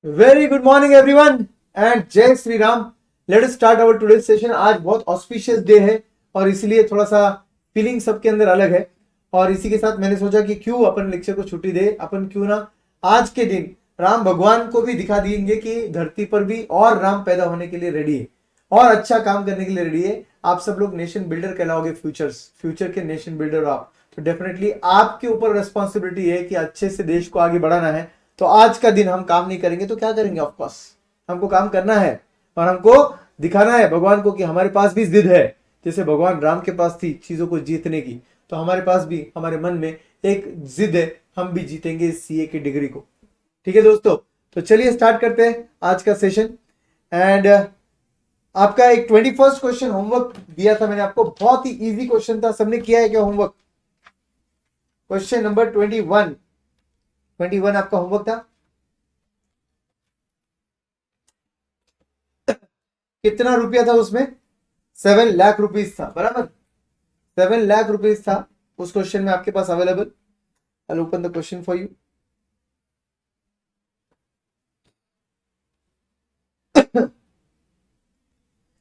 Very good morning everyone and Jay Shri Ram. Let us start our today session. आज बहुत auspicious day है और इसीलिए थोड़ा सा फीलिंग सबके अंदर अलग है। और इसी के साथ मैंने सोचा कि क्यों अपन लेक्चर को छुट्टी दे, अपन क्यों ना आज के दिन राम भगवान को भी दिखा देंगे कि धरती पर भी और राम पैदा होने के लिए रेडी है और अच्छा काम करने के लिए रेडी है। आप सब लोग नेशन बिल्डर कहलाओगे, फ्यूचर के नेशन बिल्डर हो आप। तो डेफिनेटली आपके ऊपर रेस्पॉन्सिबिलिटी है कि अच्छे से देश को आगे बढ़ाना है। तो आज का दिन हम काम नहीं करेंगे तो क्या करेंगे? ऑफ कोर्स हमको काम करना है और हमको दिखाना है भगवान को कि हमारे पास भी जिद है। जैसे भगवान राम के पास थी चीजों को जीतने की, तो हमारे पास भी हमारे मन में एक जिद है, हम भी जीतेंगे सीए की डिग्री को। ठीक है दोस्तों, तो चलिए स्टार्ट करते हैं आज का सेशन। एंड आपका एक 21st क्वेश्चन होमवर्क दिया था मैंने आपको, बहुत ही इजी क्वेश्चन था। सबने किया है क्या होमवर्क? क्वेश्चन नंबर 21 आपका होमवर्क था। कितना रुपया था उसमें? 7 लाख रुपीज था, बराबर 7 लाख रुपीज था उस क्वेश्चन में आपके पास available. I open the question for you.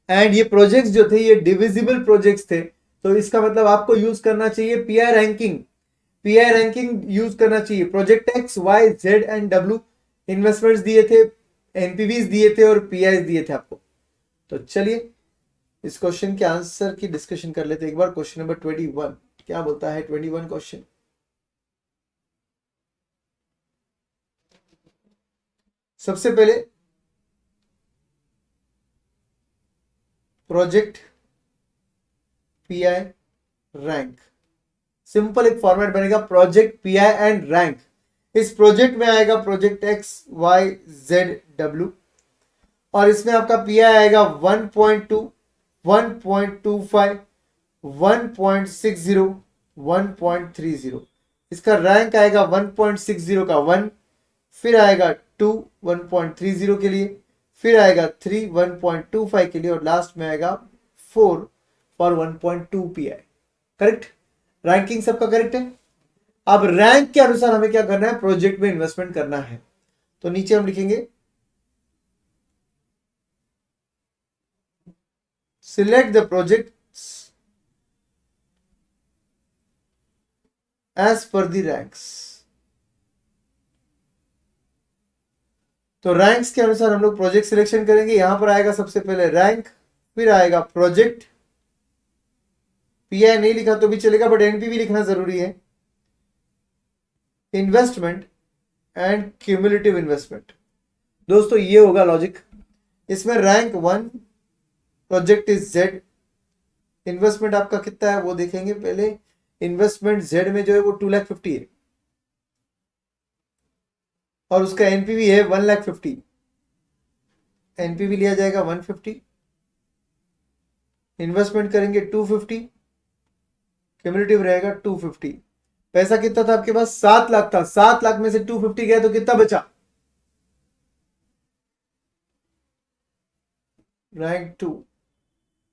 And ये प्रोजेक्ट्स जो थे ये डिविजिबल प्रोजेक्ट्स थे, तो इसका मतलब आपको यूज करना चाहिए PI ranking. PI ranking use करना चाहिए। Project X Y Z and W investments दिए थे, एनपीवीज दिए थे और पीआई दिए थे आपको। तो चलिए इस क्वेश्चन के आंसर की डिस्कशन कर लेते हैं एक बार। क्वेश्चन नंबर 21 क्या बोलता है? 21 क्वेश्चन, सबसे पहले प्रोजेक्ट पीआई रैंक। सिंपल एक फॉर्मेट बनेगा, प्रोजेक्ट पीआई एंड रैंक। इस प्रोजेक्ट में आएगा project X Y Z W और इसमें आपका पीआई आएगा 1.2, 1.25, 1.60, 1.30। इसका रैंक आएगा 1.60 का 1, फिर आएगा 2 1.30 के लिए, फिर आएगा 3 1.25 के लिए और लास्ट में आएगा 4 फॉर 1.2 पीआई। करेक्ट? रैंकिंग सबका करेक्ट है। अब रैंक के अनुसार हमें क्या करना है? प्रोजेक्ट में इन्वेस्टमेंट करना है। तो नीचे हम लिखेंगे select the projects as per the ranks। तो रैंक्स के अनुसार हम लोग प्रोजेक्ट सिलेक्शन करेंगे। यहां पर आएगा सबसे पहले रैंक, फिर आएगा प्रोजेक्ट। पीआई नहीं लिखा तो भी चलेगा बट एनपीवी लिखना जरूरी है। Investment and cumulative investment. दोस्तों ये होगा लॉजिक। इसमें rank 1, project is Z. Investment आपका कितना है वो देखेंगे पहले। इन्वेस्टमेंट जेड में जो है वो 2,50,000 है और उसका एनपीवी है 1,50,000। एनपीवी लिया जाएगा 150, इन्वेस्टमेंट करेंगे 250, क्यूमुलेटिव रहेगा 250। पैसा कितना था आपके पास? 7 लाख था। 7 लाख में से 250 गया तो कितना बचा? रैंक 2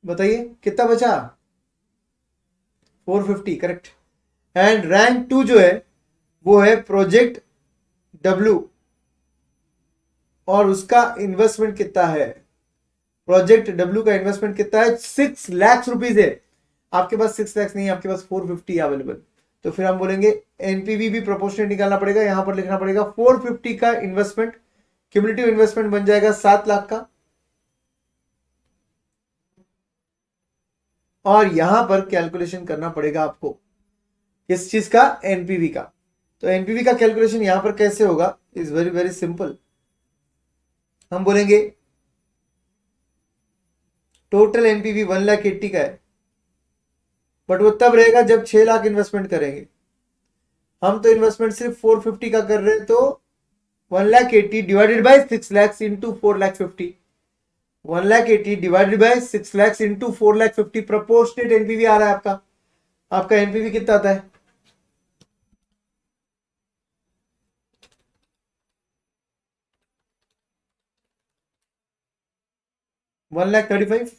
बताइए कितना बचा? 450। करेक्ट। एंड रैंक 2 जो है वो है प्रोजेक्ट डब्ल्यू और उसका इन्वेस्टमेंट कितना है? प्रोजेक्ट डब्ल्यू का इन्वेस्टमेंट कितना है? 6 लाख रुपीज है। आपके पास 6 लाख नहीं है, आपके पास 450 अवेलेबल। तो फिर हम बोलेंगे एनपीवी भी प्रोपोर्शनेट निकालना पड़ेगा। यहां पर लिखना पड़ेगा 450 का इन्वेस्टमेंट, क्यूमुलेटिव इन्वेस्टमेंट बन जाएगा 7 लाख का। और यहां पर कैलकुलेशन करना पड़ेगा आपको किस चीज का? एनपीवी का। तो एनपीवी का कैलकुलेशन यहां पर कैसे होगा? Is very very simple. हम बोलेंगे टोटल एनपीवी 1,80,000 का है बट वो तब रहेगा जब 6 लाख इन्वेस्टमेंट करेंगे। हम तो इन्वेस्टमेंट सिर्फ 450 का कर रहे हैं, तो 1,80,000 divided by 6 lakh into 4,50,000। 1,80,000 divided by 6 lakh into 4,50,000 proportionate NPV आ रहा है आपका। आपका एनपीवी कितना आता है? $1,35,000।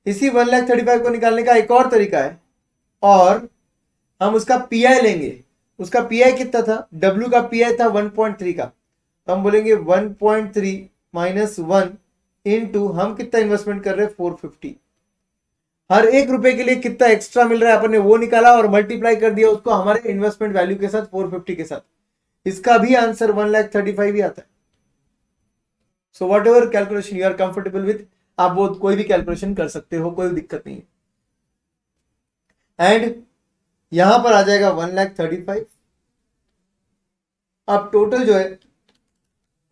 इसी 1,35,000 को निकालने का एक और तरीका है और हम उसका पीआई लेंगे। उसका पीआई कितना था? डब्ल्यू का पीआई था 1.3 का। तो हम बोलेंगे 1.3 माइनस 1 इंटू हम कितना इन्वेस्टमेंट कर रहे हैं 450। हर एक रुपए के लिए कितना एक्स्ट्रा मिल रहा है अपन ने वो निकाला और मल्टीप्लाई कर दिया उसको हमारे इन्वेस्टमेंट वैल्यू के साथ 450 के साथ। इसका भी आंसर 1,35,000 ही आता है। So whatever calculation you are comfortable with, आप वो कोई भी कैलकुलेशन कर सकते हो, कोई दिक्कत नहीं है। एंड यहां पर आ जाएगा 1,35,000। अब टोटल जो है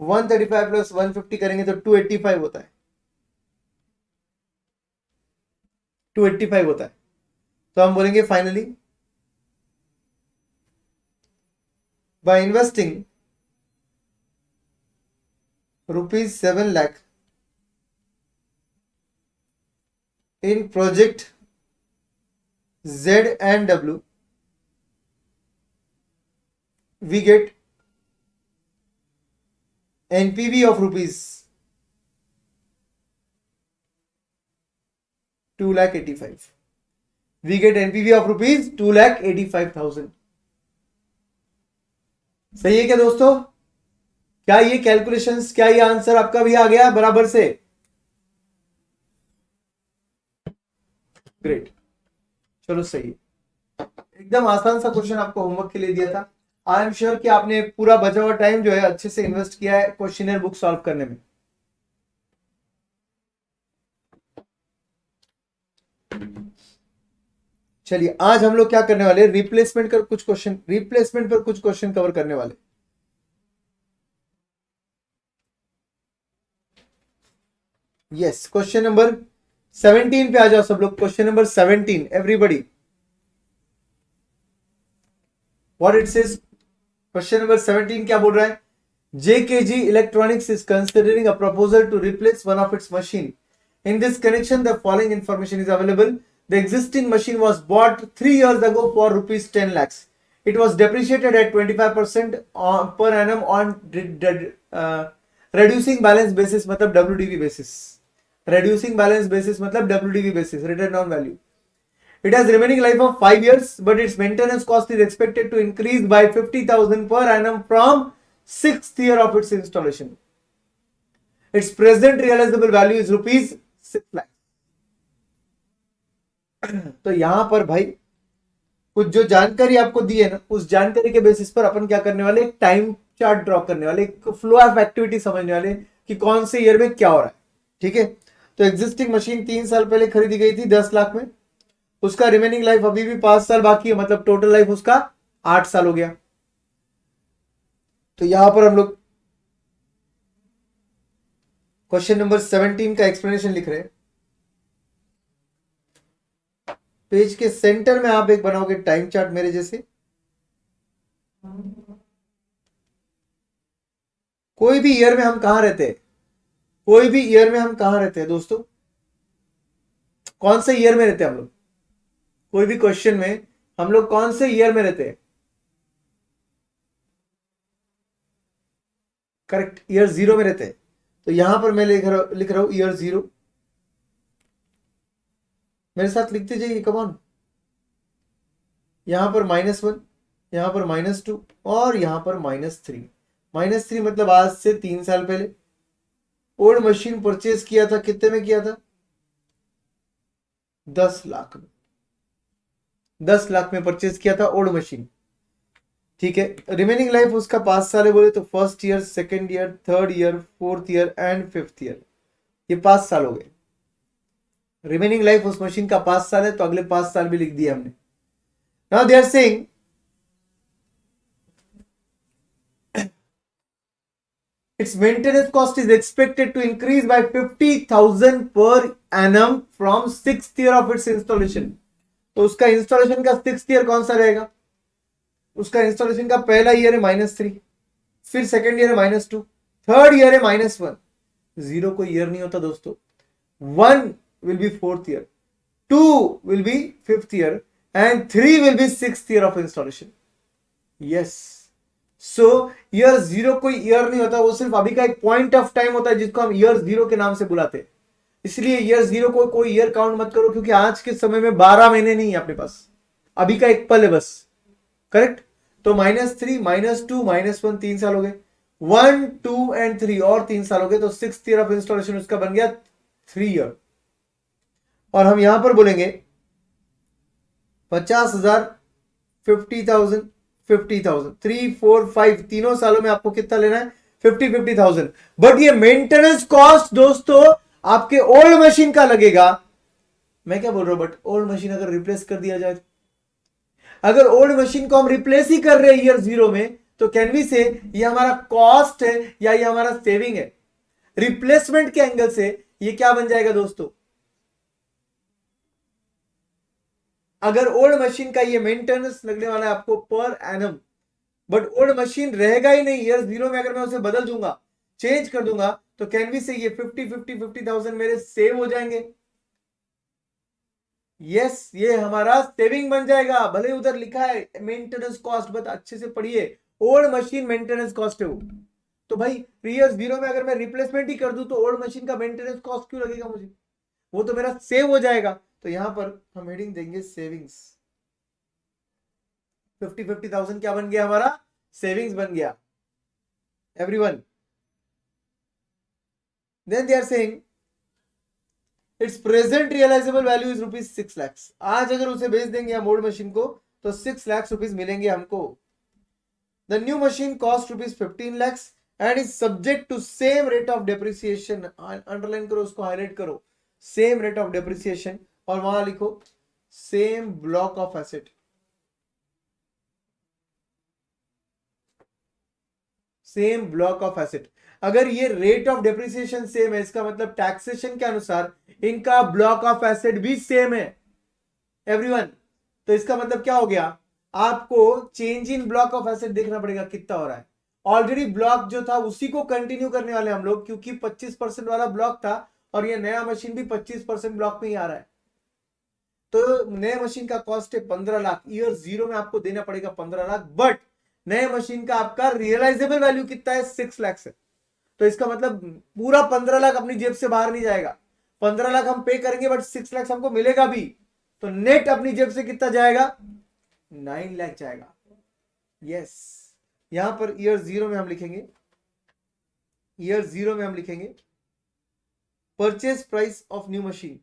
135 प्लस 150 करेंगे तो 285 होता है, 285 होता है। तो हम बोलेंगे finally by investing ₹7 lakh in project Z&W, we get NPV of ₹2,85,000. We get NPV of ₹2,85,000. सही है क्या दोस्तों? क्या ये कैलकुलेशंस, क्या ये आंसर आपका भी आ गया बराबर से? ग्रेट, चलो सही है। एकदम आसान सा क्वेश्चन आपको होमवर्क के लिए दिया था। आई एम श्योर कि आपने पूरा बचा हुआ टाइम जो है अच्छे से इन्वेस्ट किया है क्वेश्चनर बुक सॉल्व करने में। चलिए आज हम लोग क्या करने वाले, रिप्लेसमेंट पर कुछ क्वेश्चन कवर करने वाले। यस, क्वेश्चन नंबर 17 पे आ जाओ सब लोग। Question number 17 everybody, what it says. Question number 17 क्या बोल रहा है? JKG Electronics is considering a proposal to replace one of its machine. In this connection, the following information is available. The existing machine was bought 3 years ago for ₹10 lakhs. It was depreciated at 25% per annum on reducing balance basis, मतलब WDV basis. Reducing balance basis मतलब WDV basis, return on value. It has remaining life of 5 years, but its maintenance cost is expected to increase by 50,000 per annum from 6th year of its installation. Its present realizable value is ₹6 lakh. तो यहां पर भाई कुछ जो जानकारी आपको दी है ना, उस जानकारी के बेसिस पर अपन क्या करने वाले, एक टाइम चार्ट ड्रॉ करने वाले, एक फ्लो ऑफ एक्टिविटी समझने वाले कि कौन से ईयर में क्या हो रहा है। ठीक है, तो एग्जिस्टिंग मशीन 3 साल पहले खरीदी गई थी 10 लाख में, उसका रिमेनिंग लाइफ अभी भी 5 साल बाकी है, मतलब टोटल लाइफ उसका 8 साल हो गया। तो यहां पर हम लोग क्वेश्चन नंबर 17 का एक्सप्लेनेशन लिख रहे हैं। पेज के सेंटर में आप एक बनाओगे टाइम चार्ट मेरे जैसे। कोई भी ईयर में हम कहां रहते हैं, कोई भी ईयर में हम कहां रहते हैं दोस्तों, कौन से ईयर में रहते हैं हम लोग? कोई भी क्वेश्चन में हम लोग कौन से ईयर में रहते हैं? करेक्ट, ईयर 0 में रहते हैं। तो यहां पर मैं लिख रहा हूं ईयर 0। मेरे साथ लिखते जाइए, कम ऑन। यहां पर -1, यहां पर -2 और यहां पर -3। -3 मतलब आज से 3 साल पहले। ओल्ड मशीन परचेज किया था, कितने में किया था? 10 लाख में। 10 लाख में परचेज किया था ओल्ड मशीन। ठीक है, रिमेनिंग लाइफ उसका 5 साल है बोले तो first year, second year, third year, fourth year and fifth year, ये 5 साल हो गए। रिमेनिंग लाइफ उस मशीन का 5 साल है, तो अगले 5 साल भी लिख दिया हमने। Now they are saying its maintenance cost is expected to increase by 50,000 per annum from 6th year of its installation. तो उसका इंस्टॉलेशन का 6th ईयर कौन सा रहेगा? उसका इंस्टॉलेशन का पहला ईयर है -3, फिर सेकेंड ईयर है -2, थर्ड ईयर है -1। 0 कोई ईयर नहीं होता दोस्तों। 1 will be 4th year, 2 will be 5th year and 3 will be 6th year of installation. Yes. So year 0 कोई ईयर नहीं होता, वो सिर्फ अभी का एक पॉइंट ऑफ टाइम होता है जिसको हम ईयर 0 के नाम से बुलाते हैं। इसलिए ईयर 0 को कोई ईयर काउंट मत करो, क्योंकि आज के समय में 12 महीने नहीं है अपने पास, अभी का एक पल है बस। करेक्ट, तो -3, -2, -1 3 साल हो गए, 1, 2 एंड 3 और 3 साल हो गए, तो 6th ईयर ऑफ इंस्टॉलेशन उसका बन गया 3 ईयर। और हम यहां पर बोलेंगे 50,000, 50,000, 50,000, 3, 4, 5 तीनों सालों में आपको कितना लेना है? 50,000। बट ये मेंटेनेंस कॉस्ट दोस्तों आपके ओल्ड मशीन का लगेगा। मैं क्या बोल रहा हूं, बट ओल्ड मशीन अगर रिप्लेस कर दिया जाए, अगर ओल्ड मशीन को हम रिप्लेस ही कर रहे हैं ईयर 0 में, तो कैन वी से ये हमारा कॉस्ट है या ये हमारा सेविंग है? रिप्लेसमेंट के एंगल से ये क्या बन जाएगा दोस्तों? अगर ओल्ड मशीन का ये मेंटेनेंस लगने वाला है आपको per annum, but old machine रहेगा ही नहीं ईयर 0 में, अगर मैं उसे बदल दूंगा, चेंज कर दूंगा, तो कैन वी से ये 50,000 मेरे सेव हो जाएंगे। यस, ये हमारा सेविंग बन जाएगा। भले उधर लिखा है मेंटेनेंस कॉस्ट, बट अच्छे से पढ़िए, ओल्ड मशीन मेंटेनेंस कॉस्ट है वो। तो भाई ईयर 0 में अगर मैं रिप्लेसमेंट ही कर दूं, तो ओल्ड मशीन का मेंटेनेंस कॉस्ट क्यों लगेगा मुझे? वो तो मेरा सेव हो जाएगा। तो यहां पर हम हेडिंग देंगे सेविंग्स। 50,000 क्या बन गया हमारा? सेविंग्स बन गया। Everyone, then they are saying it's present realisable value is rupees 6 lakh. आज अगर उसे बेच देंगे हम ओल्ड मशीन को, तो 6 लाख रुपीज मिलेंगे हमको। The new machine cost rupees 15 lakh and is subject to same rate of depreciation. Underline करो, उसको हाईलाइट करो, सेम रेट ऑफ डेप्रिसिएशन, और वहां लिखो same block of asset. Same block of asset. अगर ये रेट ऑफ डेप्रिसिएशन सेम है, इसका मतलब टैक्सेशन के अनुसार इनका ब्लॉक ऑफ एसेट भी सेम है एवरीवन। तो इसका मतलब क्या हो गया? आपको change in block of asset देखना पड़ेगा कितना हो रहा है। ऑलरेडी ब्लॉक जो था उसी को कंटिन्यू करने वाले हम लोग, क्योंकि 25% वाला ब्लॉक था, और ये नया मशीन भी 25% ब्लॉक में ही आ रहा है। तो नए मशीन का कॉस्ट है 15 लाख, ईयर 0 में आपको देना पड़ेगा 15 लाख, बट नए मशीन का आपका रियलाइजेबल वैल्यू कितना है? 6 लाख है। तो इसका मतलब पूरा 15 लाख अपनी जेब से बाहर नहीं जाएगा। 15 लाख हम पे करेंगे, बट 6 लाख हमको मिलेगा भी। तो नेट अपनी जेब से कितना जाएगा? 9 लाख जाएगा। यस, यहां पर ईयर 0 में हम लिखेंगे, ईयर 0 में हम लिखेंगे purchase price of new machine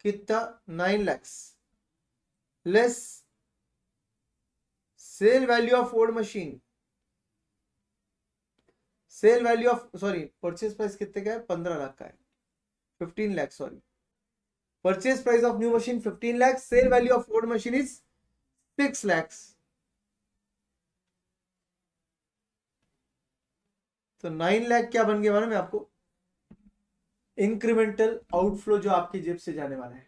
कितना? 9 lakh less sale value of old machine. Sale value of, sorry, purchase price कितने का है? 15 लाख का है, 15 lakh, sorry. Purchase price of new machine 15 lakh, sale value of old machine is 6 lakh. तो 9 लाख क्या बन गया मालूम है आपको? इंक्रीमेंटल आउटफ्लो जो आपकी जेब से जाने वाला है।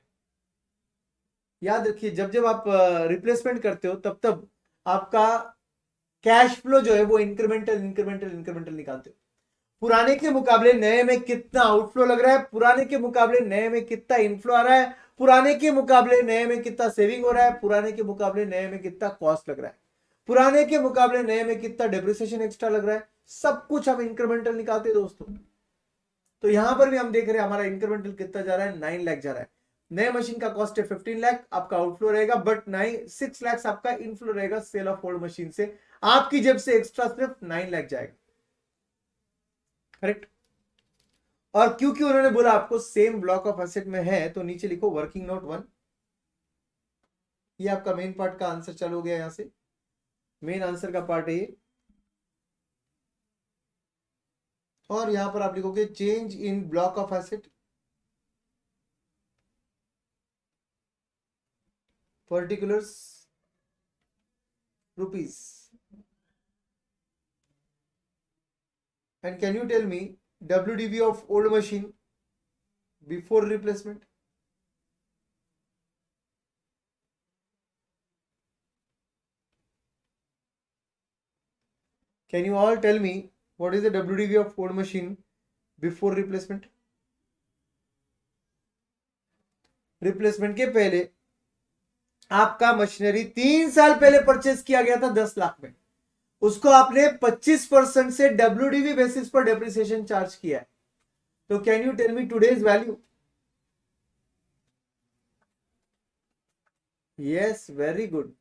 याद रखिए, जब जब आप रिप्लेसमेंट करते हो, तब तब आपका कैश फ्लो जो है वो इंक्रीमेंटल इंक्रीमेंटल इंक्रीमेंटल निकालते हो। पुराने के मुकाबले नए में कितना आउटफ्लो लग रहा है, पुराने के मुकाबले नए में कितना इनफ्लो आ रहा है, पुराने के मुकाबले नए में कितना सेविंग हो रहा है, पुराने के मुकाबले नए में कितना कॉस्ट लग रहा है, पुराने के मुकाबले नए में कितना डेप्रिसिएशन एक्स्ट्रा लग रहा है, सब कुछ हम इंक्रीमेंटल निकालते हैं दोस्तों। तो यहां पर भी हम देख रहे हैं हमारा इंक्रीमेंटल कितना जा रहा है? 9 लाख जा रहा है। नए मशीन का कॉस्ट है 15 लाख, आपका आउटफ्लो रहेगा, बट 6 लाख आपका इनफ्लो रहेगा सेल ऑफ ओल्ड मशीन से। आपकी जेब से एक्स्ट्रा सिर्फ 9 लाख जाएगा। करेक्ट। और क्योंकि उन्होंने बोला आपको सेम ब्लॉक ऑफ एसेट में है, तो नीचे लिखो वर्किंग नोट 1। ये आपका मेन पार्ट का आंसर चालू हो गया, यहां से मेन आंसर का पार्ट है ये। और यहां पर आप लिखोगे change in block of asset particulars rupees. And can you tell me WDV of old machine before replacement? Can you all tell me what is the WDV of old machine before replacement? Replacement के पहले आपका machinery 3 साल पहले purchase किया गया था 10 लाख में, उसको आपने 25% से WDV बेसिस पर डेप्रिसिएशन चार्ज किया है। तो can you tell me today's value? Yes, very good.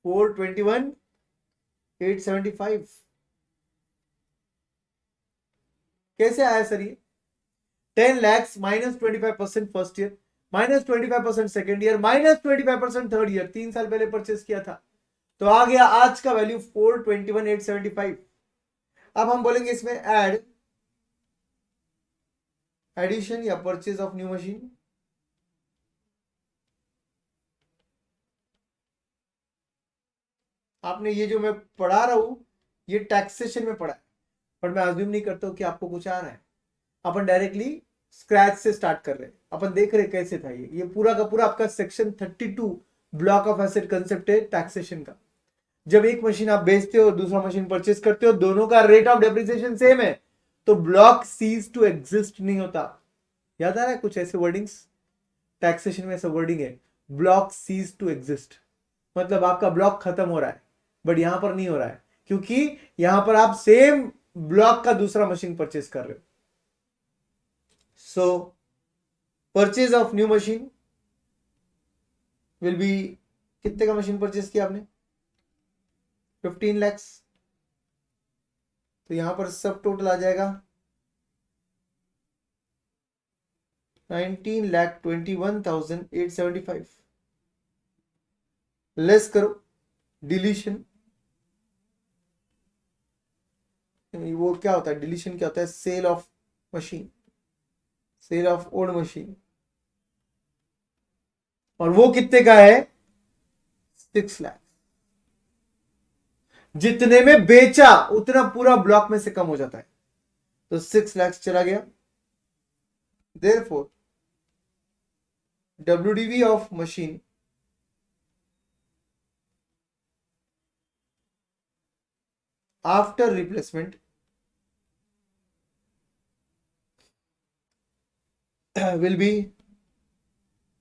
421,875 कैसे आया सर ये? 10 lakhs -25% first year, -25% second year, -25% third year, 3 साल पहले परचेस किया था, तो आ गया आज का वैल्यू 421,875। अब हम बोलेंगे इसमें एडिशन या परचेज ऑफ न्यू मशीन। आपने ये जो मैं पढ़ा रहा हूं ये टैक्सेशन में पढ़ा है, पर मैं अज्यूम नहीं करता हूं कि आपको कुछ आ रहा है। अपन डायरेक्टली स्क्रैच से स्टार्ट कर रहे हैं, अपन देख रहे कैसे था ये पूरा का पूरा आपका section 32 block of asset concept है टैक्सेशन का। जब एक मशीन आप बेचते हो और दूसरा मशीन परचेस करते हो, दोनों का रेट ऑफ डेप्रिसिएशन सेम है, तो ब्लॉक सीज टू एग्जिस्ट नहीं होता। याद आ रहा है कुछ ऐसे वर्डिंग्स? टैक्सेशन में ऐसा वर्डिंग है, ब्लॉक सीज टू एग्जिस्ट, मतलब आपका ब्लॉक खत्म हो रहा है, बट यहां पर नहीं हो रहा है, क्योंकि यहां पर आप सेम ब्लॉक का दूसरा मशीन परचेस कर रहे हो। सो purchase of new machine will be, कितने का मशीन परचेस किया आपने? 15 lakhs, तो यहां पर सब टोटल आ जाएगा 19,21,875। लेस करो, डिलीशन, वो क्या होता है डिलीशन? क्या होता है? Sale of machine, sale of old machine, और वो कितने का है? 6 लाख। जितने में बेचा उतना पूरा ब्लॉक में से कम हो जाता है, तो 6 लाख चला गया। Therefore WDV of machine after replacement will be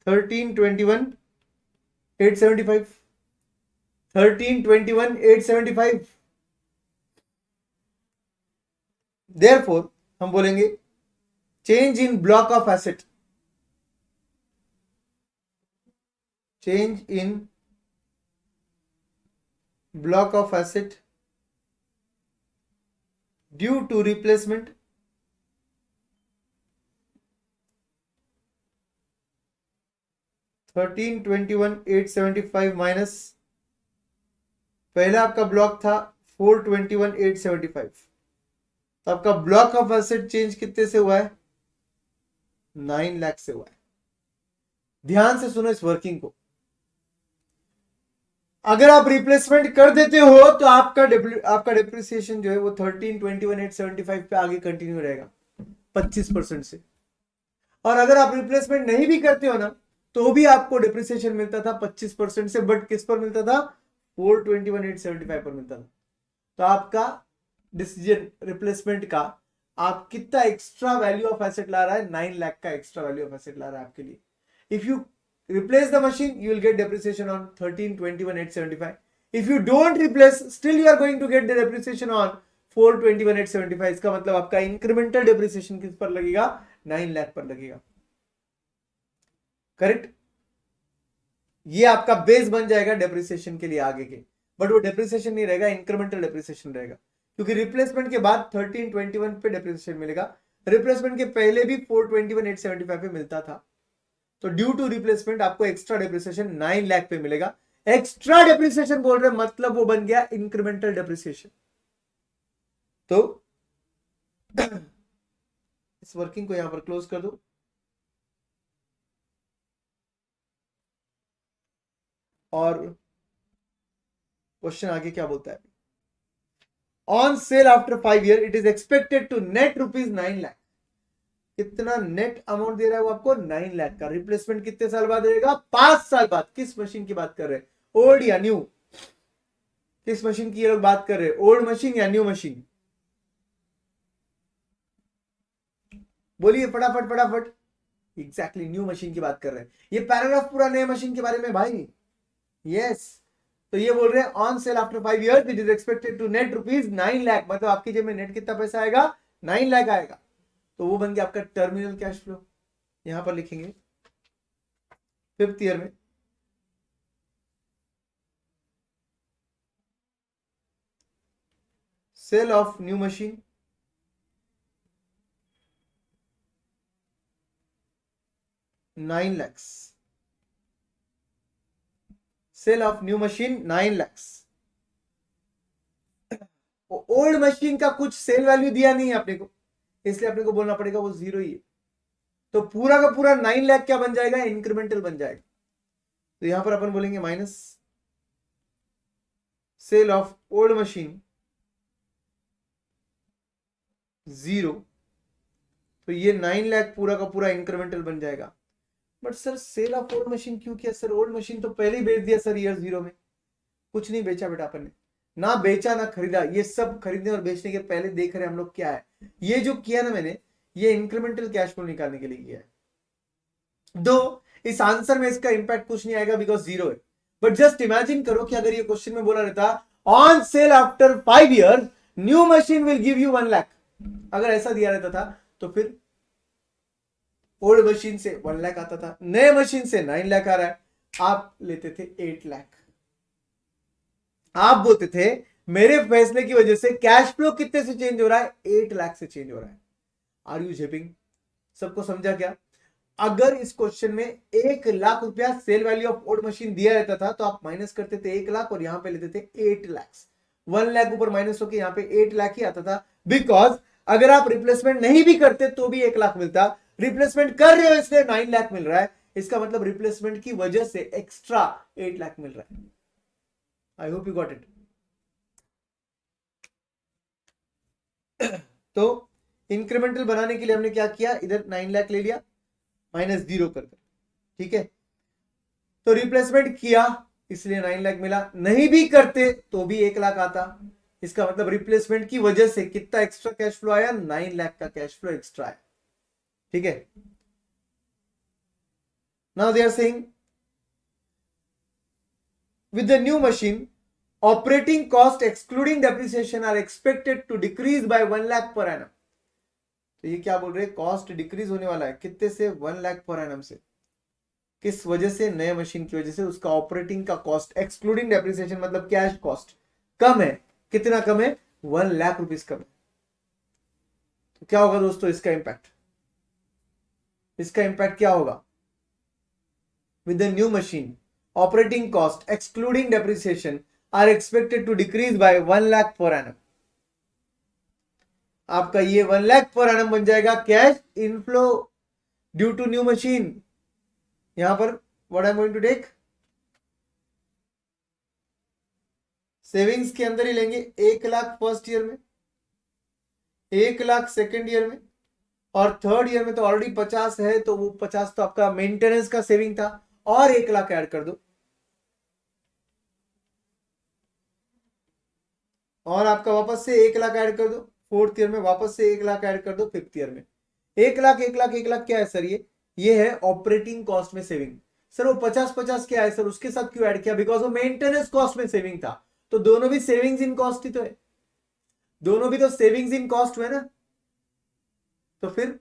1321,875, 1321,875। Therefore हम बोलेंगे change in block of asset, change in block of asset due to replacement 1321,875 minus पहला आपका ब्लॉक था 421,875, तो आपका ब्लॉक ऑफ एसेट चेंज कितने से हुआ है? 9 लाख से हुआ है। ध्यान से सुनो इस वर्किंग को। अगर आप रिप्लेसमेंट कर देते हो तो आपका डिप्रिसिएशन जो है वो 1321,875 पे आगे कंटिन्यू रहेगा 25% से, और अगर आप रिप्लेसमेंट नहीं भी करते हो ना तो भी आपको डिप्रिसिएशन मिलता था 25% से, बट किस पर मिलता था? 421,875 पर मिलता था। तो आपका डिसीजन रिप्लेसमेंट का आप कितना एक्स्ट्रा वैल्यू ऑफ एसेट ला रहा है? 9 लाख का एक्स्ट्रा वैल्यू ऑफ एसेट ला रहा है आपके लिए। If you replace the machine you will get depreciation on 1321,875. if you don't replace still you are going to get the depreciation on 421,875. इसका मतलब आपका इंक्रीमेंटल डेप्रिसिएशन किस पर लगेगा? 9 लाख पर लगेगा। करेक्ट? ये आपका बेस बन जाएगा डेप्रिसिएशन के लिए आगे के, बट वो डेप्रिसिएशन नहीं रहेगा, इंक्रीमेंटल डेप्रिसिएशन रहेगा, क्योंकि रिप्लेसमेंट के बाद 1321 पे डेप्रिसिएशन मिलेगा, रिप्लेसमेंट के पहले भी 421,875 पे मिलता था। तो ड्यू टू रिप्लेसमेंट आपको एक्स्ट्रा डेप्रिसिएशन 9 लाख पे मिलेगा। एक्स्ट्रा डेप्रिसिएशन बोल रहे मतलब वो बन गया इंक्रीमेंटल डेप्रिसिएशन। तो इस वर्किंग को यहां पर क्लोज कर दो, और क्वेश्चन आगे क्या बोलता है? On sale after 5 year it is expected to net ₹9 lakh. कितना नेट अमाउंट दे रहा है वो आपको? 9 लाख का। रिप्लेसमेंट कितने साल बाद रहेगा? 5 साल बाद। किस मशीन की बात कर रहे हैं? ओल्ड या न्यू? किस मशीन की ये लोग बात कर रहे हैं? ओल्ड मशीन या न्यू मशीन? बोलिए फटाफट फटाफट। एग्जैक्टली न्यू मशीन की बात कर रहे हैं। ये पैराग्राफ पूरा नए मशीन के बारे में भाई। यस, तो ये बोल रहे हैं on sale after 5 years it is expected to net ₹9 lakh, मतलब आपकी जेब में नेट कितना पैसा आएगा? 9 लाख आएगा। तो वो बन गया आपका टर्मिनल कैश फ्लो। यहां पर लिखेंगे 5th ईयर में sale of new machine, $9 lakhs, sale of new machine 9 lakhs। Old machine का कुछ सेल वैल्यू दिया नहीं है अपने को, इसलिए अपने को बोलना पड़ेगा वो जीरो ही है। तो पूरा का पूरा 9 लाख क्या बन जाएगा, इंक्रीमेंटल बन जाएगा। तो यहां पर अपन बोलेंगे minus cell of old machine 0, तो ये 9 लाख पूरा का पूरा इंक्रीमेंटल बन जाएगा। But sir sale of old machine क्यों किया सर, ओल्ड मशीन तो पहले ही बेच दिया सर ईयर 0 में। कुछ नहीं बेचा बेटा अपन ने, ना बेचा ना खरीदा, ये सब खरीदने और बेचने के पहले देख रहे हैं हम लोग क्या है। ये जो किया ना मैंने, ये इंक्रीमेंटल कैश फ्लो निकालने के लिए किया है। दो इस आंसर में इसका इंपैक्ट कुछ नहीं आएगा बिकॉज 0 है। बट जस्ट इमेजिन करो कि अगर ये क्वेश्चन में बोला रहता on sale after 5 years new machine will give you 1 lakh, अगर ऐसा दिया रहता था तो फिर ओल्ड मशीन से 1 लाख आता था, नए मशीन से 9 लाख आ रहा है, आप लेते थे 8 लाख। आप बोलते थे मेरे फैसले की वजह से कैश फ्लो कितने से चेंज हो रहा है, 8 लाख से चेंज हो रहा है। Are you japing? सबको समझा क्या? अगर इस क्वेश्चन में 1 लाख रुपया sale value of old machine दिया रहता था तो आप माइनस करते थे 1 लाख और यहां पे लेते थे 8 लाख। 1 लाख ऊपर माइनस होकर यहां पे 8 लाख ही आता था, बिकॉज अगर आप रिप्लेसमेंट नहीं भी करते तो भी 1 लाख मिलता, रिप्लेसमेंट कर रहे हो इसलिए 9 लाख मिल रहा है, इसका मतलब रिप्लेसमेंट की वजह से एक्स्ट्रा 8 लाख मिल रहा है। I hope you got it. तो इंक्रीमेंटल बनाने के लिए हमने क्या किया, इधर 9 लाख ले लिया माइनस 0 कर, ठीक है। तो रिप्लेसमेंट किया इसलिए 9 लाख मिला, नहीं भी करते तो भी 1 लाख आता, इसका मतलब रिप्लेसमेंट की वजह से कितना एक्स्ट्रा कैश फ्लो आया, 9 लाख का कैश फ्लो एक्स्ट्रा आया, ठीक है। Now they are saying with the new machine operating cost excluding depreciation are expected to decrease by 1 lakh per annum। तो ये क्या बोल रहे हैं, कॉस्ट डिक्रीज होने वाला है कितने से, 1 लाख पर एनम से। किस वजह से, नए मशीन की वजह से। उसका ऑपरेटिंग का कॉस्ट एक्सक्लूडिंग डेप्रिसिएशन मतलब कैश कॉस्ट कम है, कितना कम है, 1 लाख रुपीस कम है। तो क्या होगा दोस्तों इसका इंपैक्ट, इसका इंपैक्ट क्या होगा, with the new machine operating cost excluding depreciation are expected to decrease by 1 lakh per annum. आपका ये 1 लाख पर एनम बन जाएगा cash inflow due to new machine. यहां पर what I am going to take, savings के अंदर ही लेंगे 1 लाख फर्स्ट ईयर में, 1 लाख सेकेंड ईयर में, और थर्ड ईयर में तो ऑलरेडी 50 है, तो वो 50 तो आपका मेंटेनेंस का सेविंग था, और 1 लाख ऐड कर दो, और आपका वापस से 1 लाख ऐड कर दो फोर्थ ईयर में, वापस से 1 लाख ऐड कर दो फिफ्थ ईयर में। 1 लाख 1 लाख 1 लाख क्या है सर, ये है ऑपरेटिंग कॉस्ट में सेविंग। सर वो 50-50 क्या है सर, उसके साथ क्यों ऐड किया, बिकॉज वो मेंटेनेंस कॉस्ट में सेविंग था, तो दोनों भी सेविंग्स इन कॉस्ट ही तो है, दोनों भी तो सेविंग्स इन कॉस्ट हुए ना, तो फिर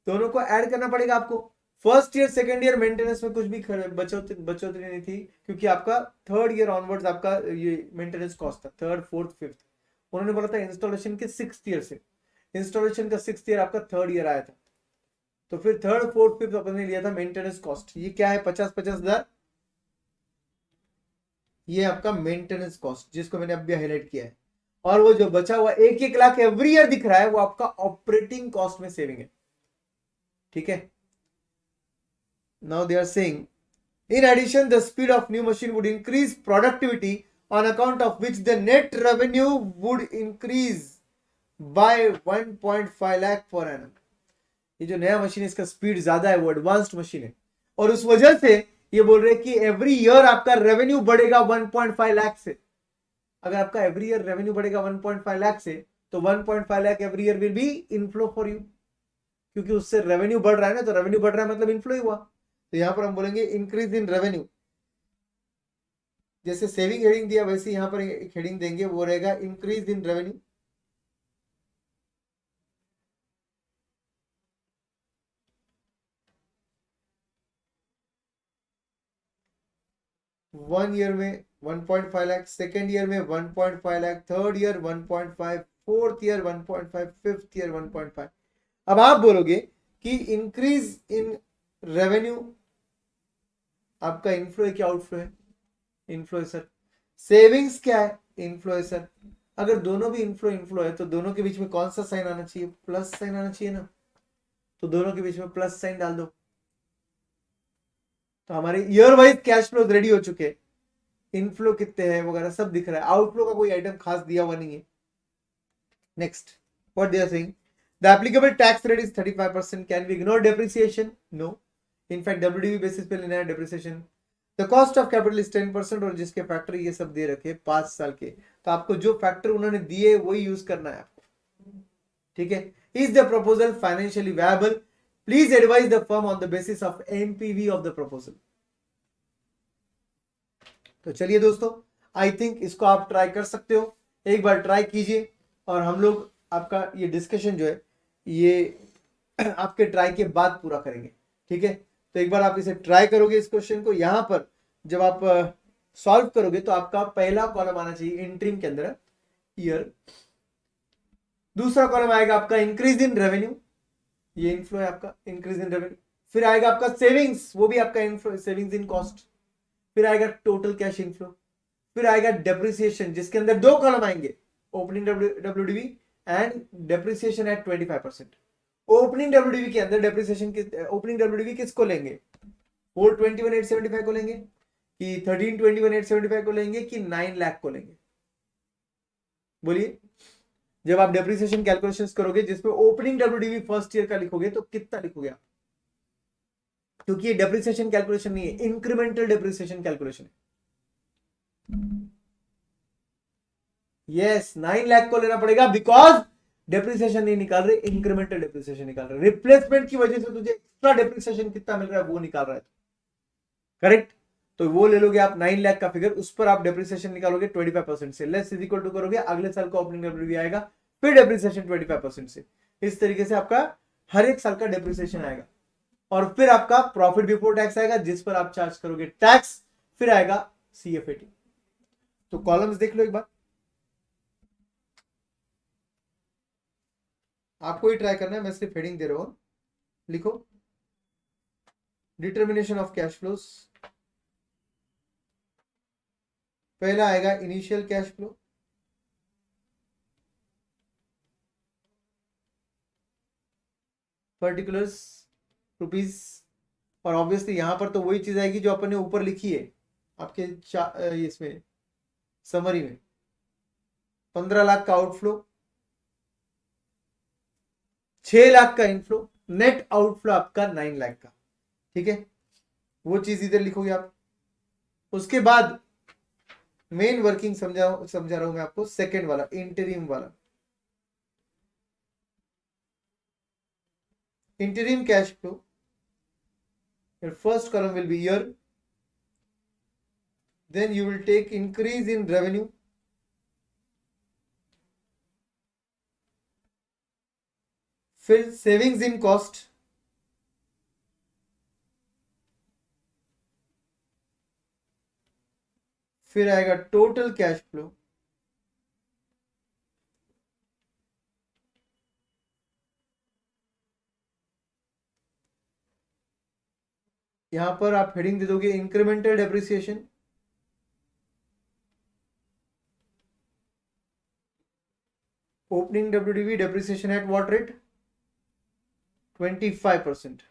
दोनों को ऐड करना पड़ेगा आपको। First year second year maintenance में कुछ भी बचौतरी नहीं थी, क्योंकि आपका थर्ड ईयर ऑनवर्ड्स आपका ये मेंटेनेंस कॉस्ट था, थर्ड फोर्थ फिफ्थ। उन्होंने बोला था इंस्टॉलेशन के 6th ईयर से, इंस्टॉलेशन का 6th ईयर आपका थर्ड ईयर आया था, तो फिर थर्ड फोर्थ फिफ्थ अपन ने लिया था मेंटेनेंस कॉस्ट। ये क्या है, 50-50 हजार, ये आपका मेंटेनेंस कॉस्ट जिसको मैंने अभी हाईलाइट किया है। और वो जो बचा हुआ 1-1 लाख एवरी ईयर दिख रहा है, वो आपका ऑपरेटिंग कॉस्ट में सेविंग है, ठीक है। Now they are saying in addition the speed of new machine would increase productivity on account of which the net revenue would increase by 1.5 lakh per annum। ये जो नया मशीन है इसका speed ज्यादा है, वो एडवांस्ड मशीन है, और उस वजह से ये बोल रहे हैं कि एवरी ईयर आपका रेवेन्यू बढ़ेगा 1.5 लाख से। अगर आपका एवरी ईयर रेवेन्यू बढ़ेगा 1.5 लाख से, तो 1.5 lakh every year will be inflow for you, क्योंकि उससे रेवेन्यू बढ़ रहा है ना, तो रेवेन्यू बढ़ रहा है मतलब इनफ्लो ही हुआ। तो यहां पर हम बोलेंगे इंक्रीज इन रेवेन्यू, जैसे सेविंग हेडिंग दिया वैसे यहां पर एक हेडिंग देंगे, वो रहेगा increase in revenue. One year में 1.5 लाख, सेकेंड ईयर में 1.5 lakh, third year 1.5, fourth year 1.5, fifth year 1.5। अब आप बोलोगे कि इंक्रीज इन रेवेन्यू आपका इनफ्लो है कि आउटफ्लो है? इनफ्लो है सर। सेविंग्स क्या है? इनफ्लो है सर। अगर दोनों भी इनफ्लो इनफ्लो है तो दोनों के बीच में कौन सा साइन आना चाहिए? प्लस साइन आना चाहिए ना। तो दोनों के बीच में प्लस साइन डाल दो, तो हमारे year wise cash flow ready हो चुके हैं। इनफ्लो कितने हैं वगैरह सब दिख रहा है, आउटफ्लो का कोई आइटम खास दिया हुआ नहीं है। Next, what they are saying, the applicable tax rate is 35%, can we ignore depreciation? No, in fact WDV basis पे लेना है depreciation. The cost of capital is 10% और जिसके फैक्टर ये सब दे रखे 5 साल के, तो आपको जो फैक्टर उन्होंने दिए वही यूज करना है आपको, ठीक है। Is the proposal financially viable? Please advise the firm on the basis of MPV of the proposal. तो चलिए दोस्तों, आई थिंक इसको आप ट्राई कर सकते हो, एक बार ट्राई कीजिए और हम लोग आपका ये डिस्कशन जो है ये आपके ट्राई के बाद पूरा करेंगे, ठीक है। तो एक बार आप इसे ट्राई करोगे इस क्वेश्चन को, यहां पर जब आप सॉल्व करोगे तो आपका पहला कॉलम आना चाहिए इंट्रीम के अंदर ईयर, दूसरा कॉलम आएगा आपका इंक्रीज इन रेवेन्यू, ये इनफ्लो है आपका इंक्रीज इन रेवेन्यू, फिर आएगा आपका सेविंग्स, वो भी आपका इनफ्लो, सेविंग्स इन कॉस्ट, फिर आएगा टोटल कैश इनफ्लो, फिर आएगा डेप्रिसिएशन जिसके अंदर दो कॉलम आएंगे, opening WDV and depreciation eight 25%। Opening WDV के अंदर डेप्रिसिएशन ओपनिंग डब्ल्यूडीवी किसको लेंगे? 421,875 को लेंगे कि 1321,875 को लेंगे कि 9 लाख को लेंगे? बोलिए, जब आप डेप्रिसिएशन कैलकुलेशंस करोगे जिसमें ओपनिंग डब्ल्यूडीवी फर्स्ट ईयर का लिखोगे तो कितना लिखोगे आप? क्योंकि ये डेप्रिसिएशन कैलकुलेशन नहीं है, इंक्रीमेंटल डेप्रिसिएशन कैलकुलेशन है। यस, 9 लाख को लेना पड़ेगा बिकॉज डेप्रिसिएशन नहीं निकाल रहे, इंक्रीमेंटल डेप्रिसिएशन निकाल रहे, रिप्लेसमेंट की वजह से तुझे एक्स्ट्रा डेप्रिसिएशन कितना मिल रहा है वो निकाल रहा है, करेक्ट। तो वो ले लोगे आप 9 लाख का फिगर, उस पर आप डेप्रिसिएशन निकालोगे 25% से, लेस इज इक्वल टू करोगे, अगले साल का ओपनिंग डब्ल्यूडीवी आएगा, फिर डेप्रिसिएशन 25% से, इस तरीके से आपका हर एक साल का डेप्रिसिएशन आएगा। और फिर आपका प्रॉफिट बिफोर टैक्स आएगा जिस पर आप चार्ज करोगे टैक्स, फिर आएगा सीएफएटी। तो कॉलम्स देख लो एक बार, आपको ही ट्राई करना है, मैं सिर्फ हेडिंग दे रहा हूं, लिखो डिटर्मिनेशन ऑफ कैश फ्लोज। पहला आएगा initial cash flow, particulars rupees, और ऑब्वियसली यहां पर तो वही चीज आएगी जो अपन ने ऊपर लिखी है आपके इसमें समरी में, 15 लाख का आउटफ्लो, 6 लाख का इनफ्लो, नेट आउटफ्लो आपका 9 लाख का, ठीक है। वो चीज इधर लिखोगे आप। उसके बाद मेन वर्किंग समझा रहा हूं मैं आपको, सेकेंड वाला इंटरिम वाला, interim cash flow, your first column will be year, then you will take increase in revenue, फिर सेविंग्स इन कॉस्ट, फिर आएगा टोटल कैश फ्लो, यहां पर आप हेडिंग दे दोगे incremental depreciation, opening WDV depreciation at what rate? 25%।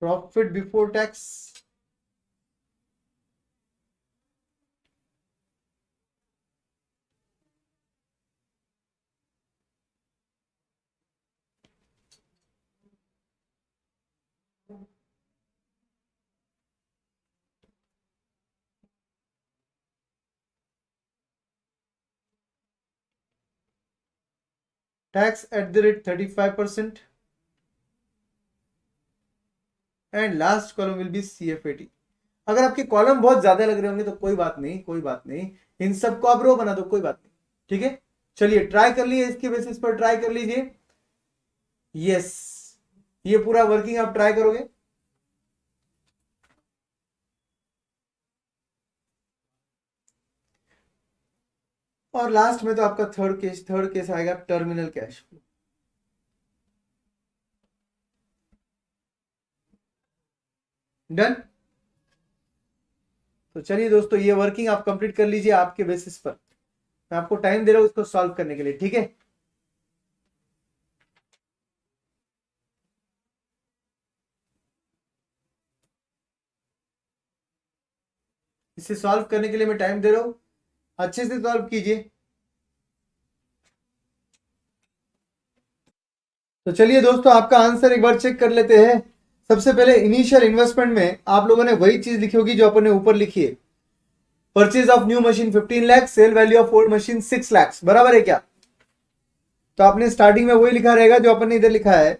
Profit before tax, tax at the rate 35%, and last column will be CFAT. अगर आपके column बहुत ज्यादा लग रहे होंगे तो कोई बात नहीं, कोई बात नहीं, इन सबको आप रो बना दो, कोई बात नहीं, ठीक है। चलिए ट्राई कर लिए, इसके बेसिस पर ट्राई कर लीजिए। यस, ये पूरा वर्किंग आप ट्राई करोगे। और लास्ट में तो आपका थर्ड केस आएगा टर्मिनल कैश फ्लो। डन। तो चलिए दोस्तों, ये वर्किंग आप कंप्लीट कर लीजिए आपके बेसिस पर। मैं आपको टाइम दे रहा हूं इसको सॉल्व करने के लिए, ठीक है। इसे सॉल्व करने के लिए मैं टाइम दे रहा हूं, अच्छे से सॉल्व कीजिए। तो चलिए दोस्तों, आपका आंसर एक बार चेक कर लेते हैं। सबसे पहले इनिशियल इन्वेस्टमेंट में आप लोगों ने वही चीज लिखी होगी जो अपन ने ऊपर लिखी है। Purchase of new machine 15 lakh, sale value of old machine 6 lakh, बराबर है क्या। तो आपने स्टार्टिंग में वही लिखा रहेगा जो अपन ने इधर लिखा है।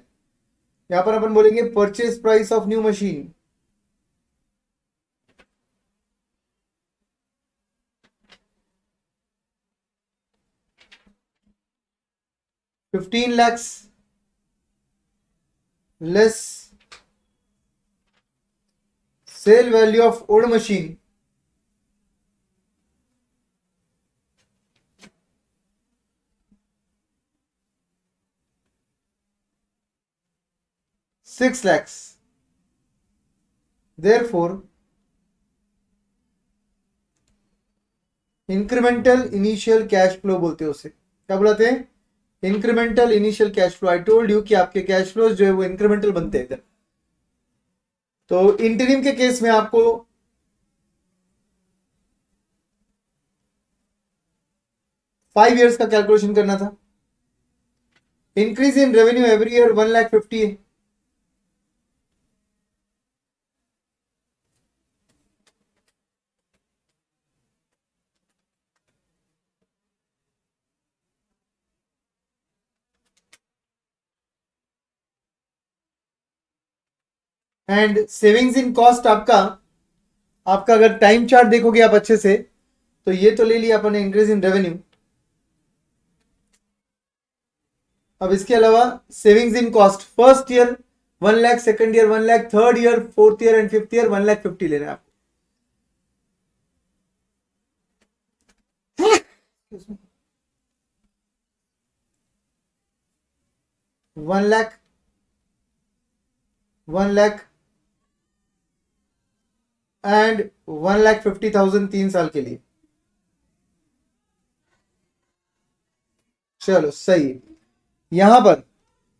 यहां पर अपन बोलेंगे purchase price of new machine 15 lakhs less sale value of old machine 6 lakhs, therefore incremental initial cash flow बोलते हैं उसे। क्या बुलाते हैं? Incremental initial cash flow. I told you कि आपके कैश फ्लोज जो है वो इंक्रीमेंटल बनते हैं इधर। तो इंटरिम के केस में आपको फाइव ईयर्स का कैलकुलेशन करना था। Increase in revenue every year 1,50,000 है। एंड सेविंग्स इन कॉस्ट आपका अगर टाइम चार्ट देखोगे आप अच्छे से, तो ये तो ले लिया अपन ने इंक्रीज इन रेवेन्यू। अब इसके अलावा savings in cost, first year 1 lakh, second year 1 lakh, third year, fourth year and fifth year 1,50,000 लेना है आपको। 1 लाख, 1 लाख एंड 1,50,000 3 साल के लिए। चलो सही। यहां पर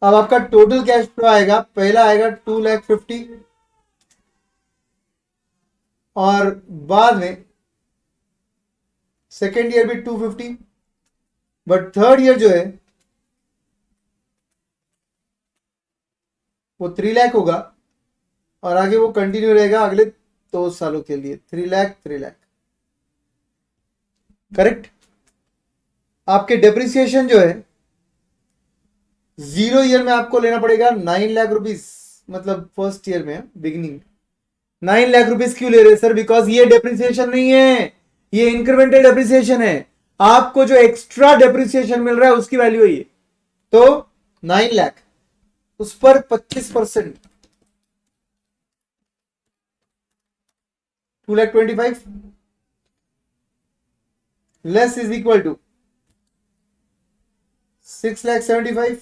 अब आपका टोटल कैश फ्लो आएगा, पहला आएगा 2,50,000 और बाद में सेकेंड ईयर भी 250, बट थर्ड ईयर जो है वो 3 लाख होगा और आगे वो कंटिन्यू रहेगा अगले 2 सालों के लिए। 3 लाख, 3 लाख, करेक्ट। आपके डेप्रिसिएशन जो है 0 ईयर में आपको लेना पड़ेगा 9 लाख रुपीस, मतलब फर्स्ट ईयर में बिगिनिंग 9 लाख रुपीस क्यों ले रहे सर? बिकॉज ये डेप्रिसिएशन नहीं है, ये इंक्रीमेंटल डेप्रिसिएशन है। आपको जो एक्स्ट्रा डेप्रिसिएशन मिल रहा है उसकी वैल्यू है ये। तो 9 लाख उस पर 25%, 2,25,000 लेस इज इक्वल टू 6,75,000,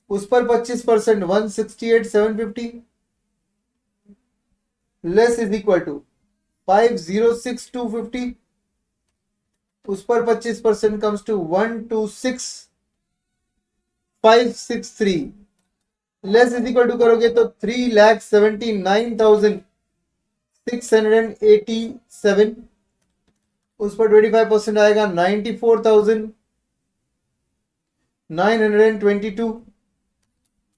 उस पर 25%, 168,750 लेस इज इक्वल टू 506,250, उस पर 25% comes to 126,563 less is equal to करोगे तो 3,79,687, उस पर 25% आएगा 94,922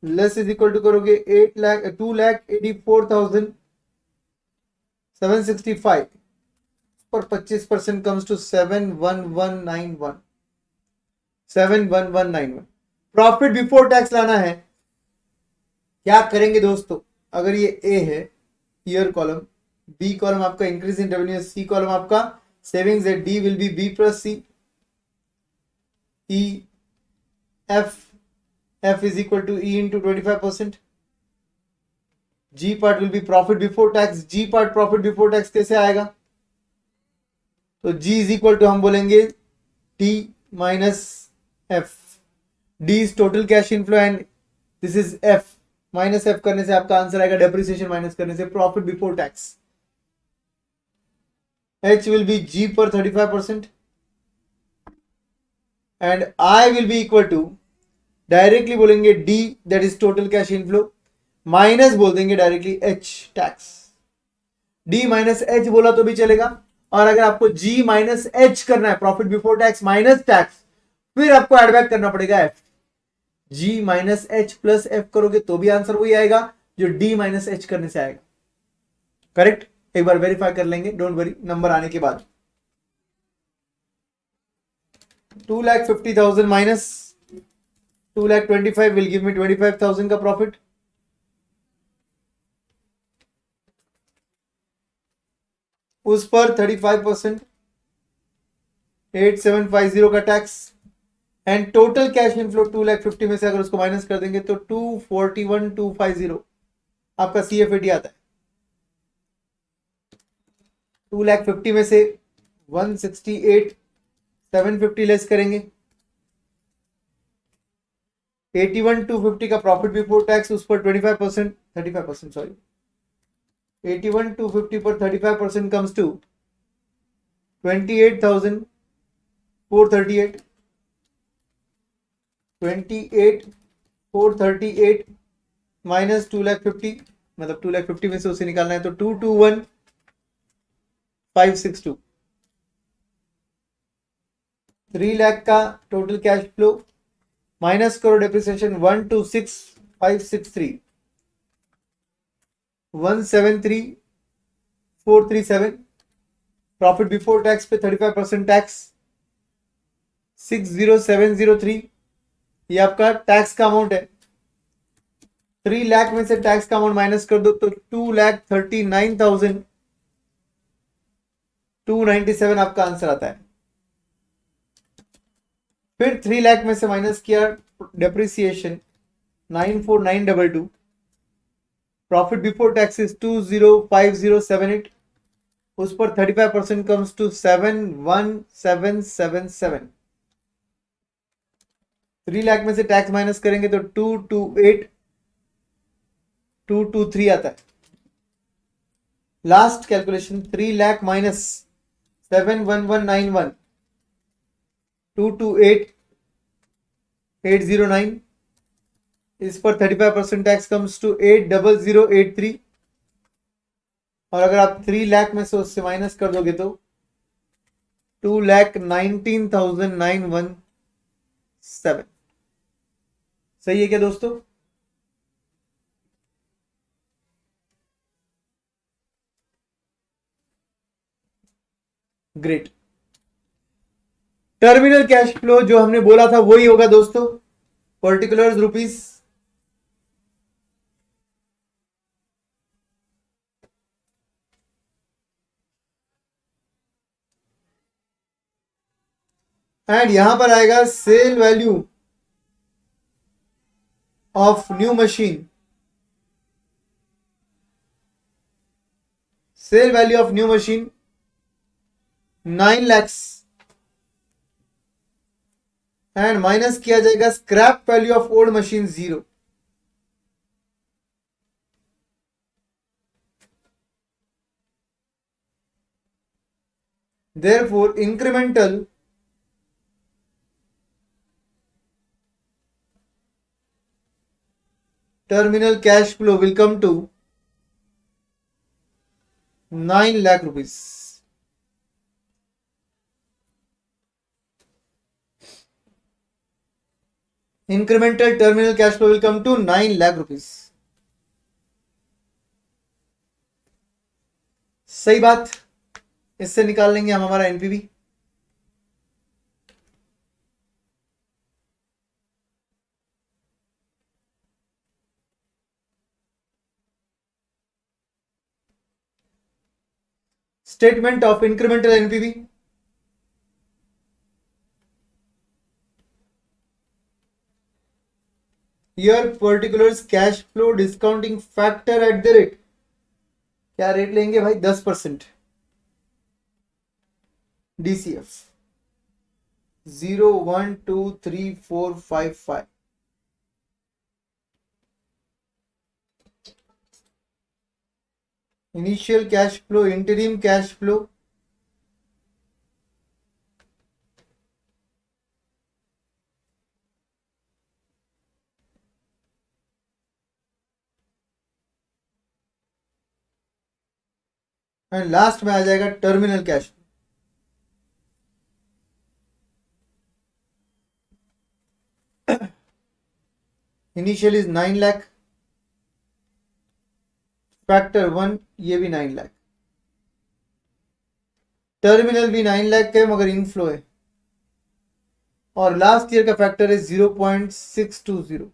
लेस इज इक्वल टू करोगे 2,84,765 पर 25% comes to 71191, 71191। Profit before tax लाना है। क्या करेंगे दोस्तों? अगर ये ए है ईयर कॉलम, बी कॉलम आपका increase in revenue, C column आपका सेविंग्स है, D will be B plus C, E F is equal to E into 25%, G part will be profit before tax, G part profit before tax कैसे आएगा, तो G is equal to हम बोलेंगे T minus F, D is total cash inflow and this is F, minus F करने से आपका answer आएगा depreciation minus करने से profit before tax, H will be G पर 35% and I will be equal to directly बोलेंगे D that is total cash inflow minus बोल देंगे directly H tax, D minus H बोला तो भी चलेगा, और अगर आपको जी माइनस एच करना है profit before tax minus tax, फिर आपको एड बैक करना पड़ेगा एफ, जी माइनस एच प्लस एफ करोगे तो भी आंसर वही आएगा जो डी माइनस एच करने से आएगा। करेक्ट, एक बार वेरीफाई कर लेंगे, डोंट वरी, नंबर आने के बाद। 2,50,000 माइनस 2,25,000 विल गिव मी 25,000 का प्रॉफिट, उस पर 35% 8750 का tax, and total cash inflow 2,50,000 में से अगर उसको माइनस कर देंगे तो 241,250 आपका CFAT आता है। 2,50,000 में से 168,750 लेस करेंगे, 81,250 का प्रॉफिट बिफोर टैक्स, उस पर 35% सॉरी 81,250 पर 35% कम्स टू 28,438 28,438 माइनस 2,50,000 मतलब 2,50,000 में से उसे निकालना है तो 221,562 3 लाख का टोटल कैश फ्लो माइनस करो डेप्रिसिएशन 126,563 173,437 प्रॉफिट बिफोर टैक्स पे 35% टैक्स 60703 ये आपका टैक्स का अमाउंट है। 3 लाख में से टैक्स का अमाउंट माइनस कर दो तो 2,39,297 आपका आंसर आता है। फिर 3 लाख में से माइनस किया depreciation 94922, profit before tax is 205078, उस पर 35% कम्स टू 71777। 3 लाख में से टैक्स माइनस करेंगे तो 228,223 आता है। लास्ट कैलकुलेशन 3 लाख माइनस 71191 228,809, इस पर 35% टैक्स कम्स टू 80083, और अगर आप 3 लाख में से उससे माइनस कर दोगे तो 2,19,917। सही है क्या दोस्तों? ग्रेट। टर्मिनल कैश फ्लो जो हमने बोला था वही होगा दोस्तों, पर्टिकुलर्स रुपीस, एंड यहां पर आएगा sale value of new machine, sale value of new machine 9 lakhs and minus किया जाएगा scrap value of old machine 0। Therefore, incremental terminal cash flow will come to 9 lakh rupees. Incremental terminal cash flow will come to 9 lakh rupees. सही बात, इससे निकाल लेंगे हम हमारा NPV. Statement of incremental NPV. Here particulars cash flow discounting factor at the rate. क्या rate लेंगे भाई? 10%. DCF 0 1 2 3 4 5 5. Initial cash flow, interim cash flow, and last में आ जाएगा terminal cash. Initial is 9 lakh, factor 1 ये भी 9 लाख, टर्मिनल भी 9 लाख है मगर इनफ्लो है, और लास्ट ईयर का फैक्टर है 0.620।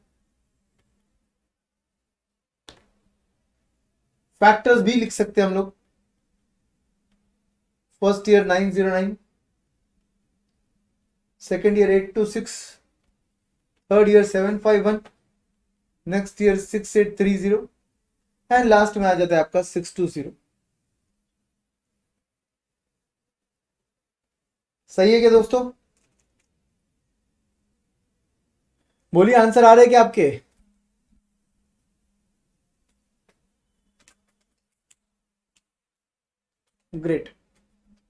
फैक्टर्स भी लिख सकते हैं हम लोग। First year 909, second year 826, third year 751, next year 6830 and last में आ जाता है आपका 620। सही है क्या दोस्तों? बोलिए, आंसर आ रहे हैं क्या आपके? ग्रेट।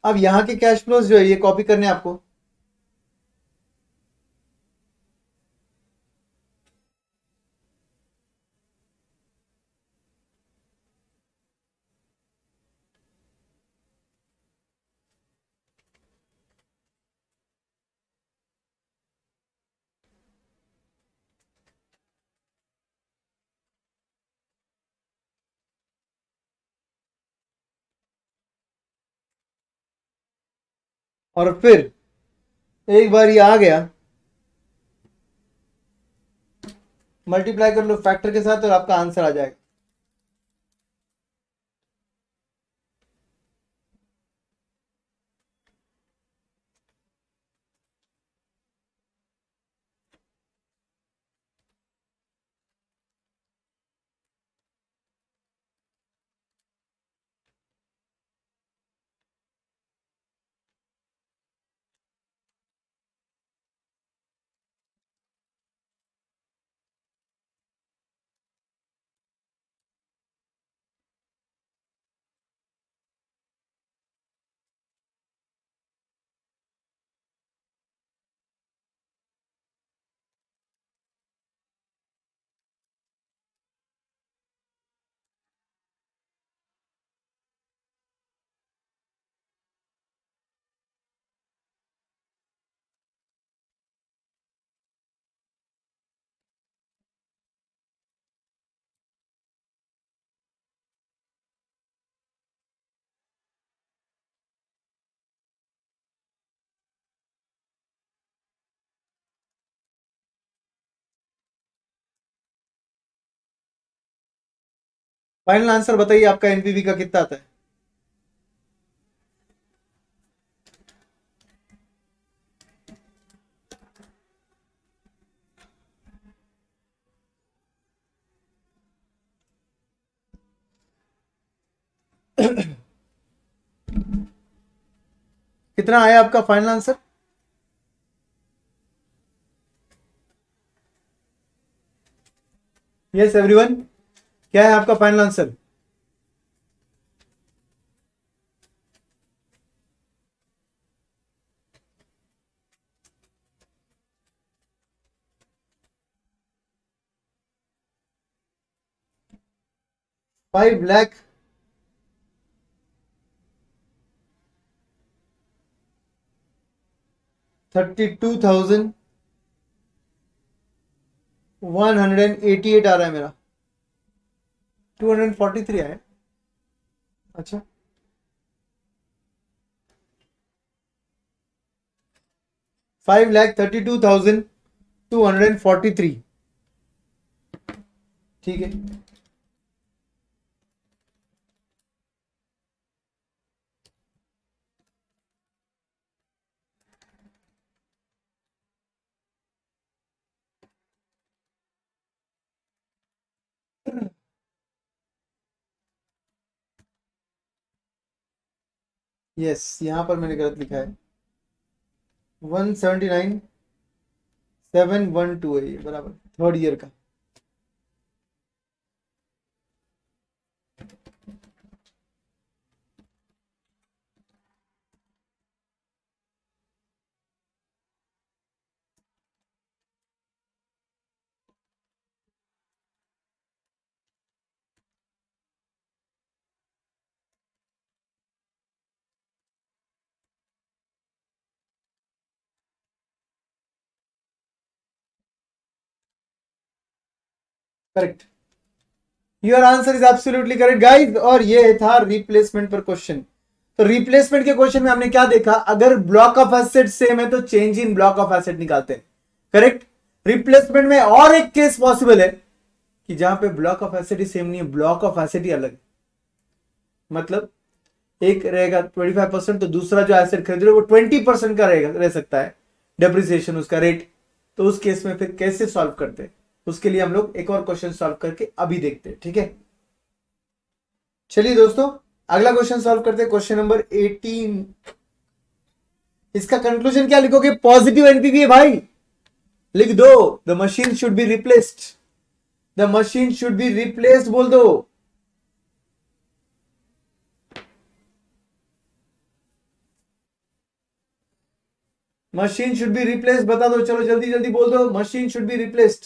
अब यहां के कैश फ्लोज जो है ये कॉपी करने हैं आपको। और फिर एक बार ये आ गया, मल्टीप्लाई कर लो फैक्टर के साथ और आपका आंसर आ जाएगा। फाइनल आंसर बताइए आपका एनपीवी का कितना आता है? कितना आया आपका फाइनल आंसर? यस एवरीवन, क्या है आपका फाइनल आंसर? ₹5,00,000 32,188 आ रहा है मेरा। 243 आया। अच्छा, ₹5,32,243। ठीक है, यस, यहाँ पर मैंने गलत लिखा है, 179,712 है ये, बराबर, थर्ड ईयर का। Correct, your answer is absolutely correct guys. और ये था रिप्लेसमेंट पर क्वेश्चन। तो रिप्लेसमेंट के क्वेश्चन में हमने क्या देखा, अगर ब्लॉक ऑफ एसेट सेम है तो change in block of asset निकालते हैं, करेक्ट। रिप्लेसमेंट में और एक केस पॉसिबल है कि जहां पे block of asset he same नहीं है, ब्लॉक ऑफ एसेट ही अलग है। मतलब एक रहेगा 25% तो दूसरा जो एसेट खरीद रहे वो 20% का रहेगा, रह सकता है डेप्रिसिएशन उसका रेट। तो उस केस में फिर कैसे सॉल्व करते हैं, उसके लिए हम लोग एक और क्वेश्चन सॉल्व करके अभी देखते हैं, ठीक है। चलिए दोस्तों, अगला क्वेश्चन सॉल्व करते हैं, क्वेश्चन नंबर 18। इसका कंक्लूजन क्या लिखोगे, पॉजिटिव एनपीवी है भाई, लिख दो। The machine should be replaced, the machine should be replaced बोल दो। मशीन शुड बी रिप्लेस्ड बता दो, चलो जल्दी जल्दी बोल दो, machine should be replaced.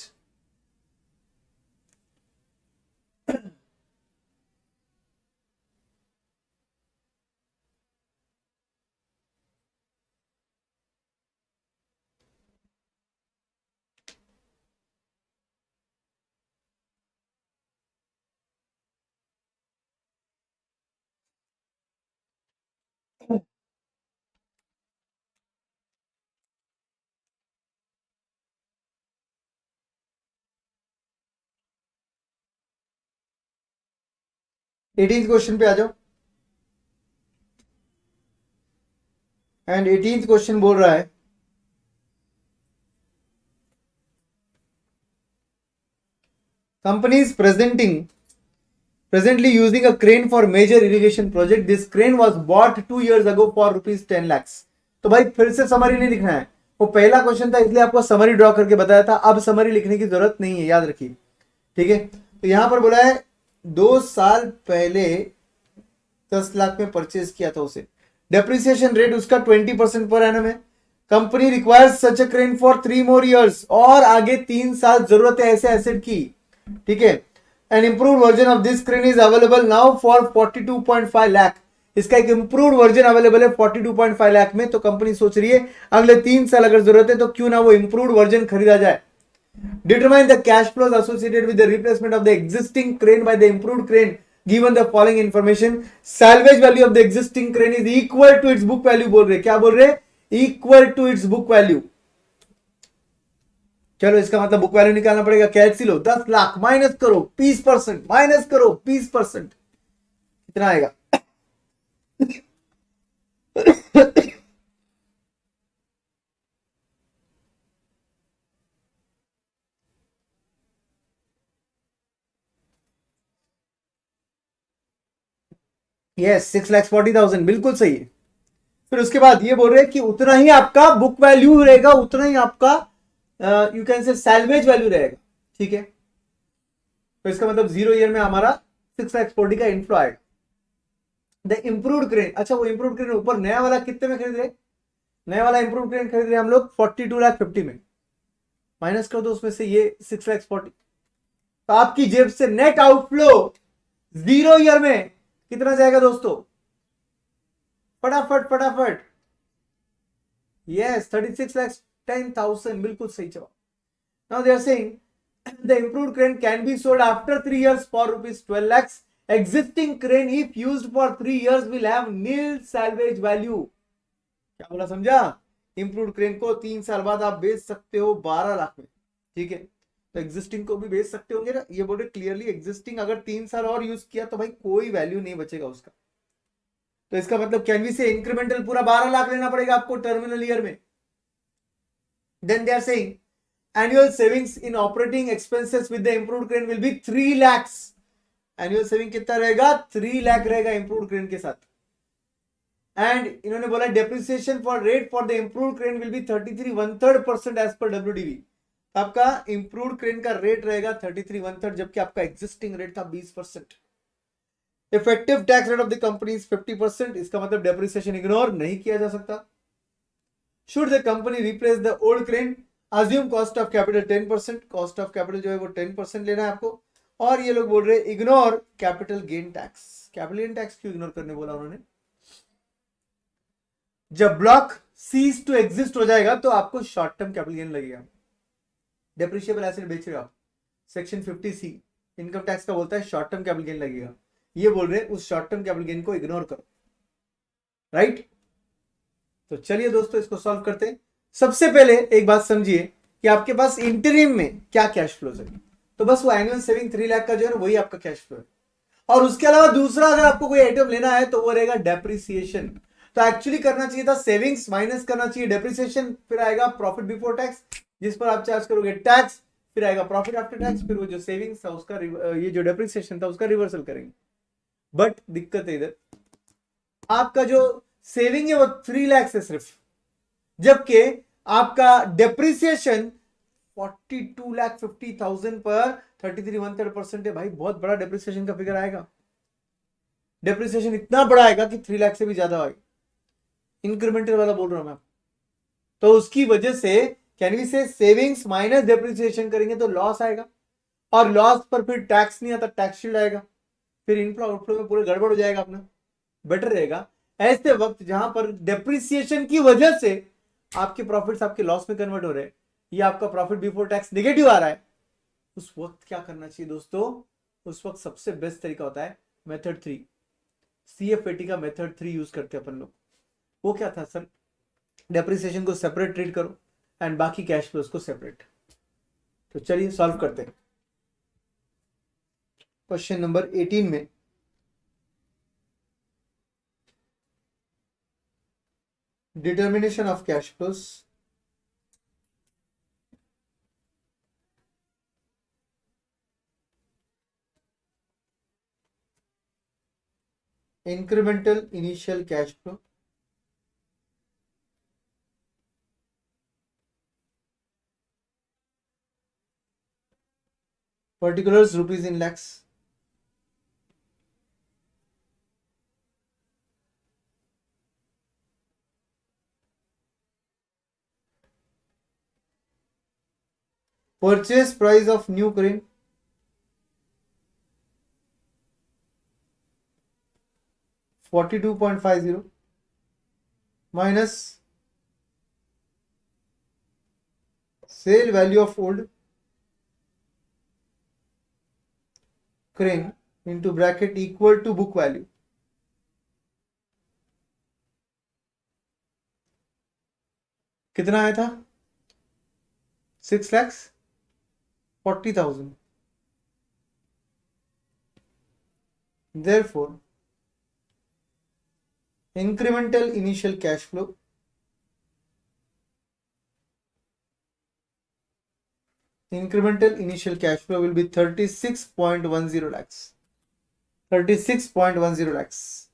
Eighteen question पे आ जाओ। एंड 18th क्वेश्चन बोल रहा है, companies presently using a crane for major irrigation project. This crane was bought 2 years ago for rupees 10 lakhs. तो भाई फिर से समरी नहीं लिखना है, वो पहला क्वेश्चन था इसलिए आपको समरी ड्रॉ करके बताया था, अब समरी लिखने की जरूरत नहीं है, याद रखिए, ठीक है। तो यहां पर बोला है 2 साल पहले 10 लाख में परचेज किया था उसे, डेप्रिसिएशन रेट उसका 20% पर एनम है। Company requires such a crane for 3 more years, और आगे 3 साल जरूरत है ऐसे एसेट की, ठीक है। An improved version of this crane is available now for 42.5 lakh. इसका एक इंप्रूव्ड वर्जन अवेलेबल है 42.5 लाख में। तो कंपनी सोच रही है अगले 3 साल अगर जरूरत है तो क्यों ना वो इंप्रूव्ड वर्जन खरीदा जाए। Determine the cash flows associated with the replacement of the existing crane by the improved crane given the following information. Salvage value of the existing crane is equal to its book value बोल रहे, क्या बोल रहे, equal to its book value। चलो इसका मतलब book value निकालना पड़ेगा, कैलसी लो, 10 लाख माइनस करो 20%, माइनस करो 20%, कितना आएगा यस 6,40,000, बिल्कुल सही है। फिर उसके बाद ये बोल रहे हैं कि उतना ही आपका बुक वैल्यू रहेगा, उतना ही आपका you can say salvage value रहेगा, ठीक है। तो इसका मतलब 0 ईयर में हमारा 6,40 का इनफ्लो आएगा। द इंप्रूव्ड क्रेन, अच्छा वो इंप्रूव्ड क्रेन ऊपर नया वाला कितने में खरीद रहे, नया वाला इंप्रूव्ड क्रेन खरीद रहे हम लोग 42,50,000 में, माइनस कर दो उसमें से ये 6,40,000, तो आपकी जेब से नेट आउटफ्लो 0 ईयर में कितना जाएगा दोस्तों, फटाफट फटाफट, यस 36,10,000, बिल्कुल सही जवाब। Now they are saying the improved crane can be sold after 3 years for rupees 12 lakhs. Existing crane if used for 3 years will have nil salvage value. क्या बोला समझा, इंप्रूव्ड क्रेन को 3 साल बाद आप बेच सकते हो 12 लाख में, ठीक है। तो एग्जिस्टिंग को भी बेच सकते होंगे ना, ये बोले क्लियरली एग्जिस्टिंग अगर 3 साल और यूज किया तो भाई कोई वैल्यू नहीं बचेगा उसका। तो इसका मतलब कैन वी से इंक्रीमेंटल पूरा 12 लाख लेना पड़ेगा आपको टर्मिनल ईयर में। Then they are saying annual savings in operating expenses with the improved crane will be 3 lakhs। annual saving कितना रहेगा, 3 लाख रहेगा improved crane के साथ। एंड इन्होंने बोला depreciation for rate for the improved crane will be 33 1/3% as per WDV. आपका improved crane का rate रहेगा 33 1/3, जबकि आपका एग्जिस्टिंग रेट था 20%। Effective tax rate of the company is 50%, इसका मतलब डेप्रिसिएशन इग्नोर नहीं किया जा सकता। Should the company replace the old crane, assume cost of capital 10%, cost of capital जो है वो 10% लेना है आपको। और ये लोग बोल रहे ignore capital gain tax. Capital gain tax क्यों इग्नोर करने बोला उन्होंने? जब ब्लॉक सीज टू एग्जिस्ट हो जाएगा तो आपको शॉर्ट टर्म कैपिटल गेन लगेगा। डेप्रिशिएबल एसेट बेच रहे हो आप, सेक्शन 50C इनकम टैक्स का बोलता है शॉर्ट टर्म कैपिटल गेन लगेगा। ये बोल रहे उस शॉर्ट टर्म कैपिटल गेन को इग्नोर करो, राइट? तो चलिए दोस्तों इसको सॉल्व करते हैं। सबसे पहले एक बात समझिए कि आपके पास इंटरिम में क्या कैश फ्लो है। तो बस वो एनुअल सेविंग 3 लाख का जो है ना वही आपका कैश फ्लो है। और उसके अलावा दूसरा अगर आपको कोई आइटम लेना है तो वो रहेगा डेप्रिसिएशन। तो एक्चुअली करना चाहिए था सेविंग्स माइनस करना चाहिए डेप्रिसिएशन, फिर आएगा प्रॉफिट बिफोर टैक्स जिस पर आप चार्ज करोगे टैक्स, फिर आएगा प्रॉफिट आफ्टर टैक्स, फिर वो जो सेविंग्स था उसका ये जो डेप्रिसिएशन था उसका रिवर्सल करेंगे। बट दिक्कत है इधर, आपका जो सेविंग है वो 3 लाख है सिर्फ, जबकि आपका डेप्रिसिएशन 42,50,000 पर 33 1/3% है। भाई बहुत बड़ा डेप्रिसिएशन का फिगर आएगा। डेप्रिसिएशन इतना बड़ा आएगा कि 3 लाख से भी ज्यादा आएगा। इंक्रीमेंटल वाला बोल रहा हूं मैं। तो उसकी वजह से कैन वी से सेविंग्स माइनस डेप्रिसिएशन करेंगे तो लॉस आएगा, और लॉस पर फिर टैक्स नहीं आता, टैक्स शील्ड आएगा, फिर इनफ्लो आउटफ्लो में पूरे गड़बड़ हो जाएगा अपना। बेटर रहेगा ऐसे वक्त जहां पर डेप्रिसिएशन की वजह से आपके प्रॉफिट्स आपके लॉस में कन्वर्ट हो रहे हैं या आपका प्रॉफिट बिफोर टैक्स नेगेटिव आ रहा है, उस वक्त क्या करना चाहिए दोस्तों? उस वक्त सबसे बेस्ट तरीका होता है मेथड 3, CFAT का मेथड 3 यूज करते हैं अपन लोग। वो क्या था सर? डेप्रिसिएशन को सेपरेट ट्रीट करो एंड बाकी कैश फ्लोज को सेपरेट। तो चलिए सॉल्व करते हैं। क्वेश्चन नंबर 18 में determination of cash flows, incremental initial cash flow, particulars rupees in lakhs, purchase price of new crane, $42.50 minus sale value of old crane into bracket equal to book value। कितना आया था? 6,40,000। Therefore, incremental initial cash flow will be 36.10 lakhs. 36.10 lakhs.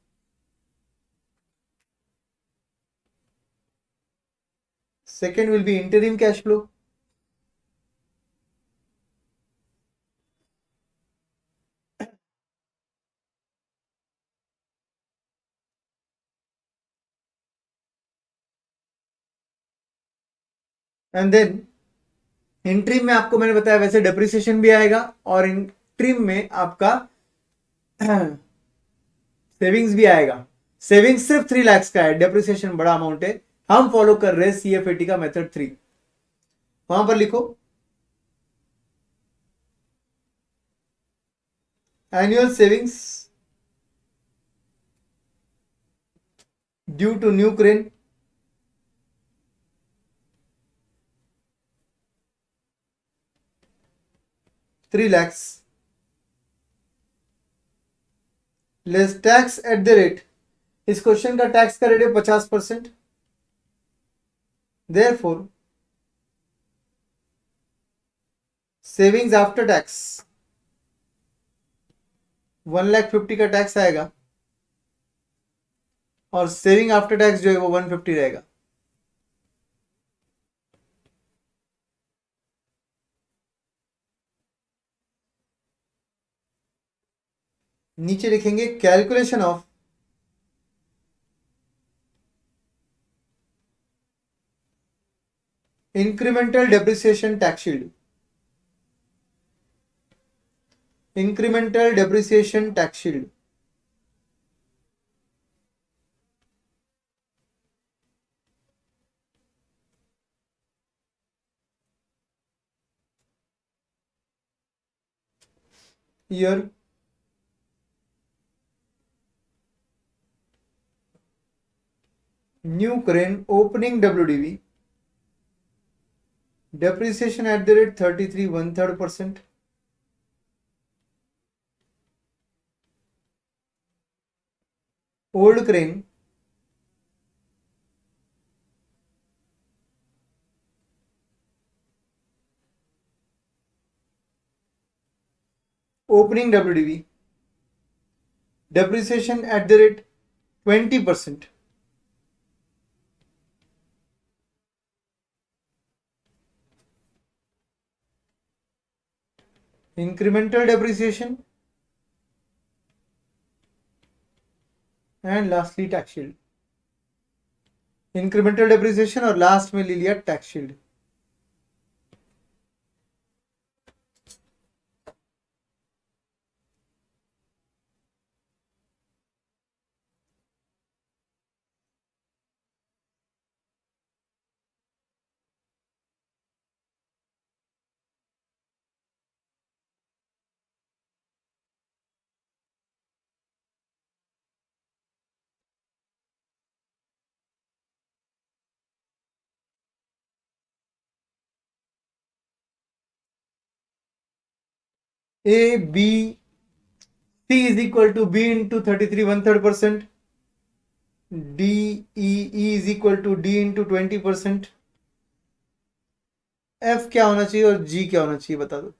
Second will be interim cash flow. And then interim में आपको मैंने बताया वैसे depreciation भी आएगा, और इंट्रीम में आपका सेविंग्स भी आएगा। सेविंग्स सिर्फ 3 लाख का है, डेप्रिसिएशन बड़ा अमाउंट है। हम फॉलो कर रहे हैं CFAT का मेथड 3। वहां पर लिखो annual savings due to new crane $3 lakhs less tax at the rate. इस क्वेश्चन का टैक्स का रेट है 50%। देयरफॉर सेविंग्स आफ्टर टैक्स 1,50,000 का टैक्स आएगा और सेविंग आफ्टर टैक्स जो है वो 150 रहेगा। नीचे लिखेंगे calculation of incremental depreciation tax shield. Incremental depreciation tax shield year new करेन opening WDV depreciation at the rate 33 1/3%, old crane opening WDV depreciation at the rate 20%, incremental depreciation, and lastly tax shield। Incremental depreciation और last में ले लिया tax shield. A B C is equal to B into 33 1/3%, D E is equal to D into 20%, F क्या होना चाहिए और G क्या होना चाहिए बता दो।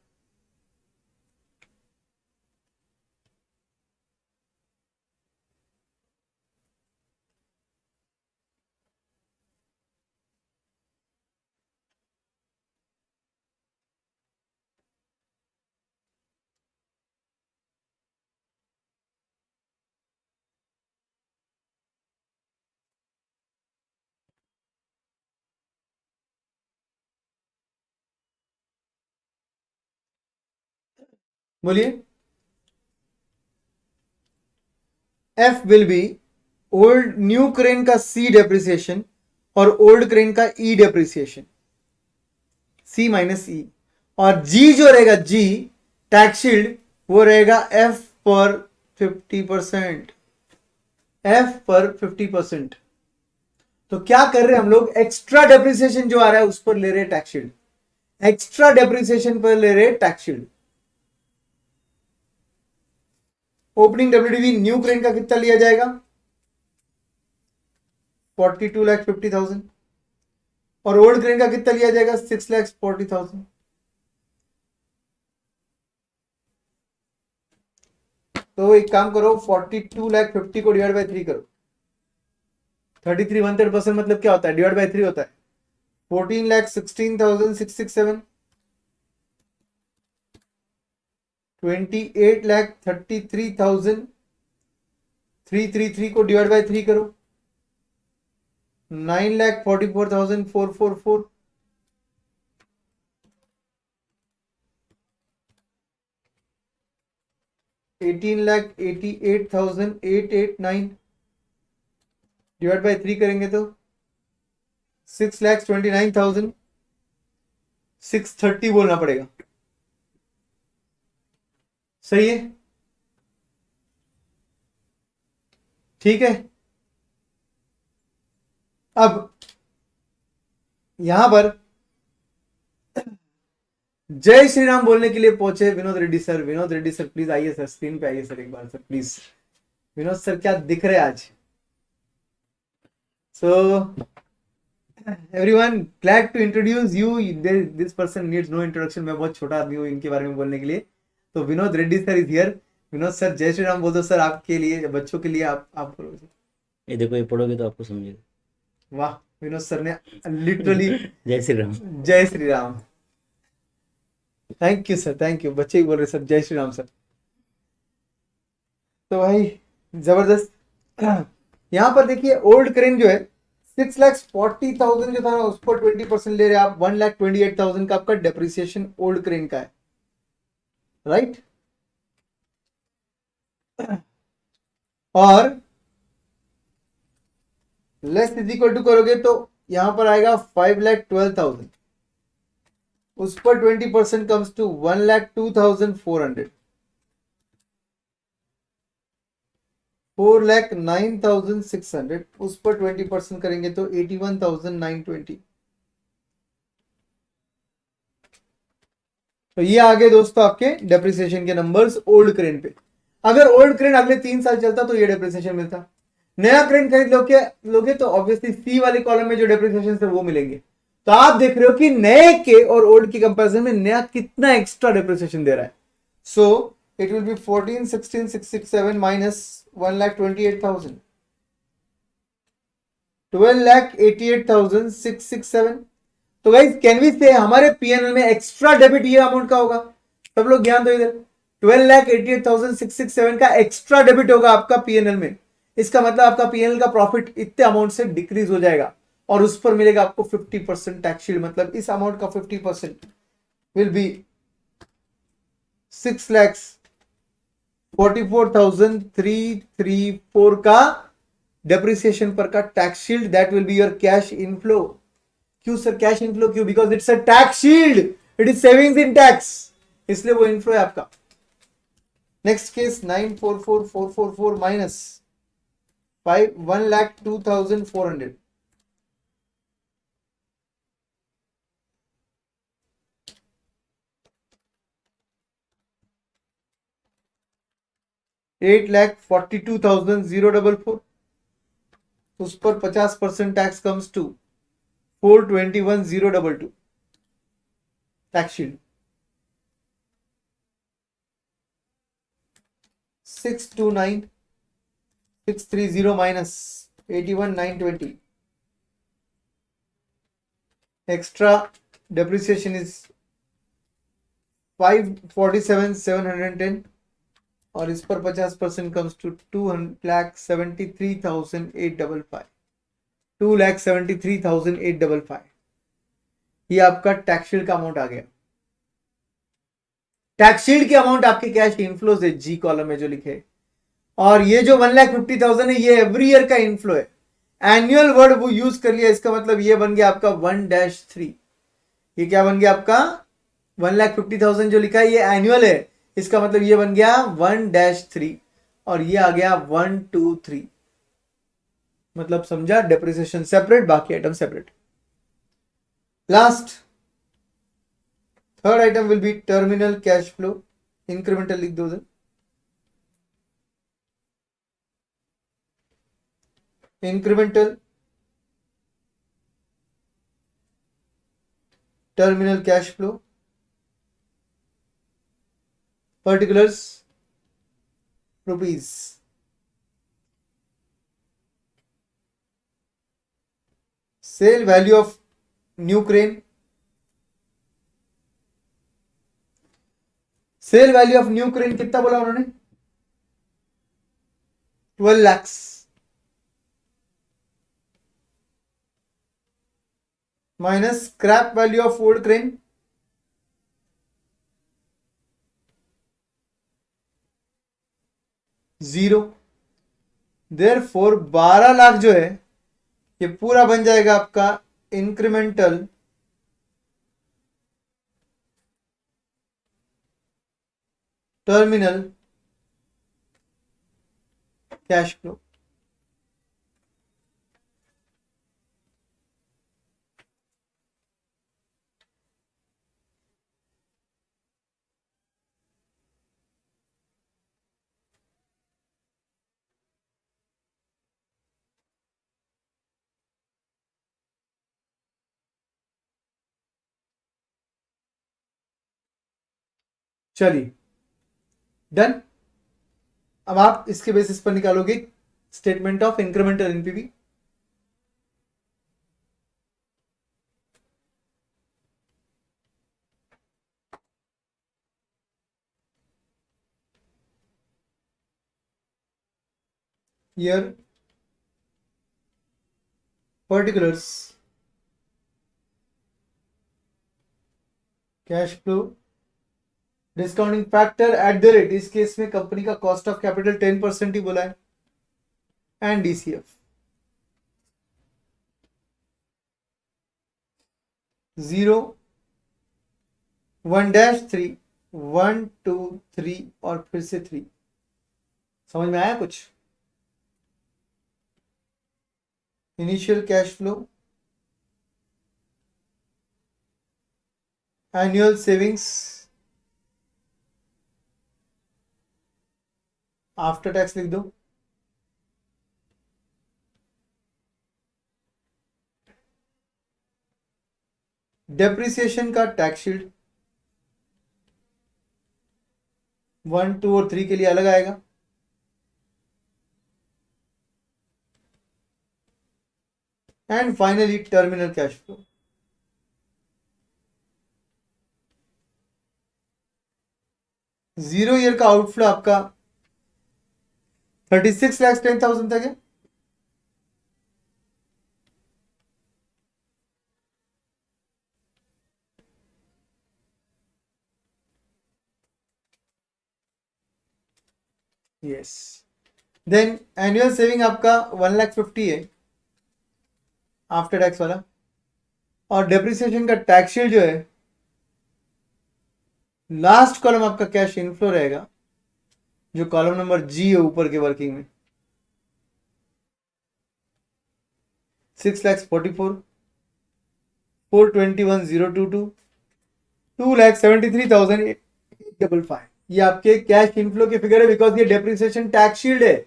बोलिए। F will be old new crane का C डेप्रिसिएशन और ओल्ड क्रेन का E depreciation, C minus E, और G जो रहेगा G टैक्स शील्ड वो रहेगा F पर 50%, F पर 50%। तो क्या कर रहे हैं हम लोग, एक्स्ट्रा डेप्रिसिएशन जो आ रहा है उस पर ले रहे टैक्स शील्ड, एक्स्ट्रा डेप्रिसिएशन पर ले रहे tax shield. Opening WDV new crane का कितना लिया जाएगा 42,50,000 और ओल्ड क्रेन का कितना लिया जाएगा 6,40,000। तो एक काम करो 42,50,000 को डिवाइड बाय 3 करो। 33 1/3% मतलब क्या होता है, डिवाइड बाय 3 होता है। 14,16,667, 28,33,333 को डिवाइड बाय 3 करो। 9,44,444, 18,88,889 डिवाइड बाय 3 करेंगे तो 6,29,630 बोलना पड़ेगा। सही है, ठीक है। अब यहां पर जय श्री राम बोलने के लिए पहुंचे Vinod Reddy sir. Vinod Reddy sir please आइए सर, स्क्रीन पे आइए सर एक बार सर प्लीज। विनोद सर क्या दिख रहे आज। So everyone, glad to introduce you, this person needs no introduction. मैं बहुत छोटा आदमी हूँ इनके बारे में बोलने के लिए। तो Vinod Reddy sir is here. Vinod sir जय श्री राम बोल दो सर, आपके लिए, बच्चों के लिए आप बोलो। ये देखो, ये पढ़ोगे तो आपको समझेगा। वाह, विनोद सर ने लिटरली जय श्री राम। जय Shri Ram. Thank you sir, thank you. बच्चे ही बोल रहे सर जय श्री राम सर। तो भाई जबरदस्त। यहाँ पर देखिए ओल्ड क्रेन जो है 6,40,000 जो था ना उस पर 20% ले रहे हैं आप। 1,28,000 का आपका डेप्रिसिएशन ओल्ड क्रेन का है, राइट। और लेस इज इक्वल टू करोगे तो यहां पर आएगा 5,12,000, उस पर 20% कम्स टू 1,02,400। 4,09,600 उस पर 20% करेंगे तो 81,920। तो ये आ गए दोस्तों आपके डेप्रिसिएशन के नंबर्स ओल्ड क्रेन पे। अगर ओल्ड क्रेन अगले 3 साल चलता तो ये डेप्रिसिएशन मिलता। नया क्रेन खरीद लोगे तो ऑब्वियसली सी वाले कॉलम में जो डेप्रिसिएशन है वो मिलेंगे। तो आप देख रहे हो कि नए के और ओल्ड की कंपैरिजन में नया कितना एक्स्ट्रा डेप्रिसिएशन दे रहा है। So it will be 14,16,667 minus 1,28,000, 12,88,667। तो गाइस कैन वी से हमारे पीएनएल में एक्स्ट्रा डेबिट ये अमाउंट का होगा। सब लोग ध्यान दो इधर, 12,88,667 का एक्स्ट्रा डेबिट होगा आपका पीएनएल में। इसका मतलब आपका पीएनएल का प्रॉफिट इतने अमाउंट से डिक्रीज हो जाएगा और उस पर मिलेगा आपको 50% टैक्स शील्ड। मतलब इस अमाउंट का 50% विल बी 6,44,334 का डेप्रिसिएशन पर का tax shield. That will be your cash inflow. क्यों सर कैश इनफ्लो क्यों? Because it's a tax shield, it is savings in tax, इसलिए वो इनफ्लो है आपका। Next case 944,444 minus 1,02,400, 8,42,044। उस पर 50% tax comes to 421,022 tax shield. 629,630 minus 81,920, extra depreciation is 547,710 और इस पर 50% कम्स टू 2,73,855, 2,73,855। ये आपका टैक्स शील्ड का अमाउंट आ गया। टैक्स शील्ड की अमाउंट आपके कैश इनफ्लो है जी कॉलम में जो लिखे। और ये जो 1,50,000 है ये एवरी ईयर का इनफ्लो है। एनुअल वर्ड वो यूज कर लिया, इसका मतलब ये बन गया आपका 1-3। ये क्या बन गया आपका 1,50,000 जो लिखा है ये एनुअल है, इसका मतलब ये बन गया 1-3 और ये आ गया 1-2-3। मतलब समझा, डेप्रिसिएशन सेपरेट, बाकी item separate. Last third item will be terminal cash flow. Incremental लिख दो उधर। Incremental terminal cash flow particulars rupees. Sale value of new crane, sale value of new crane कितना बोला उन्होंने? 12 lakhs minus scrap value of old crane 0। Therefore 12 lakh जो है ये पूरा बन जाएगा आपका इंक्रीमेंटल टर्मिनल कैश फ्लो। चलिए डन। अब आप इसके बेसिस पर निकालोगे statement of incremental NPV. Here particulars, cash flow, discounting factor eight the rate, इस केस में कंपनी का कॉस्ट ऑफ कैपिटल 10% ही बोला है, एंड डीसीएफ 0 1-3 1 2 3 और फिर से 3। समझ में आया कुछ? Initial cash flow, annual savings, after tax लिख दो, डेप्रिसिएशन का टैक्स शील्ड 1 2 और 3 के लिए अलग आएगा, and finally terminal cash flow. Zero year का आउटफ्लो आपका 36,10,000 तक है, यस। देन एनुअल सेविंग आपका 1,50,000 है आफ्टर टैक्स वाला, और डेप्रिसिएशन का टैक्स शील्ड जो है, लास्ट कॉलम आपका कैश इनफ्लो रहेगा, जो कॉलम नंबर जी है ऊपर के वर्किंग में, 6,44,000 421,022 2,73,855। ये आपके कैश इनफ्लो के फिगर है, बिकॉज ये डेप्रिसिएशन टैक्स शील्ड है,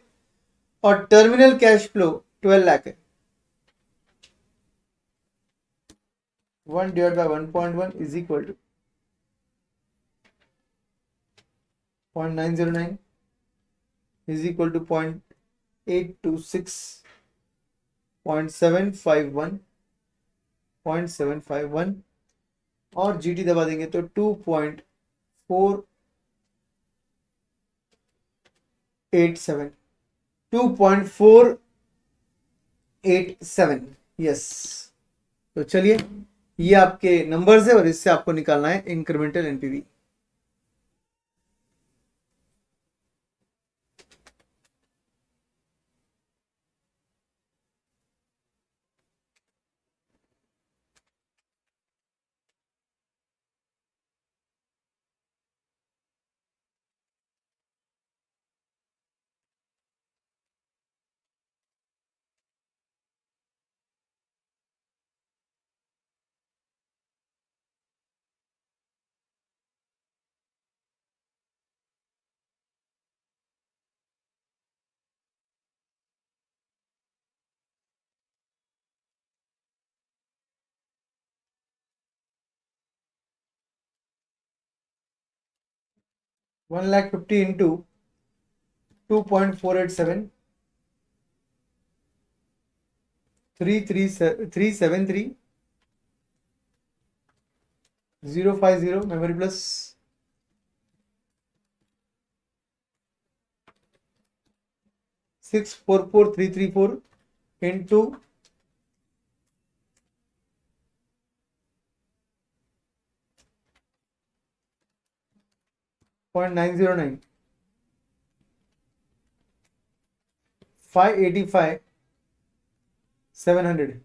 और टर्मिनल कैश फ्लो 12 लाख है। 1 divided by 1.1 is equal to 0.909 is equal to 0.826, 0.751, 0.751, और जीटी दबा देंगे तो 2.487, 2.487, यस। तो चलिए, ये आपके नंबर्स है और इससे आपको निकालना है incremental NPV. One lakh 50 into 2.487, 373 050 memory plus 644334 into 0.909, 585 700,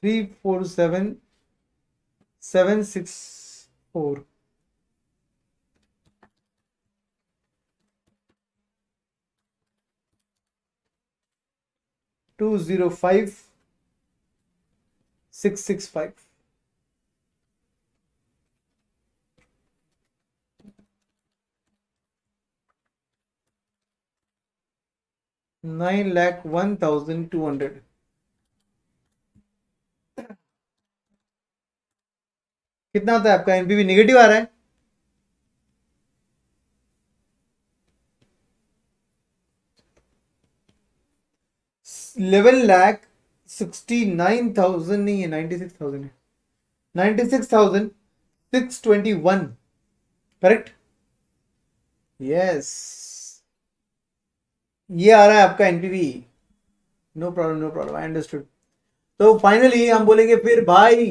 three 47764, 205665, 9,01,200। कितना होता है आपका एनपीवी? नेगेटिव आ रहा है। $11,69,000 नहीं है, 96,000 है, 96,621। करेक्ट, यस, ये आ रहा है आपका NPV. No problem, no problem, I understood. तो फाइनली हम बोलेंगे फिर भाई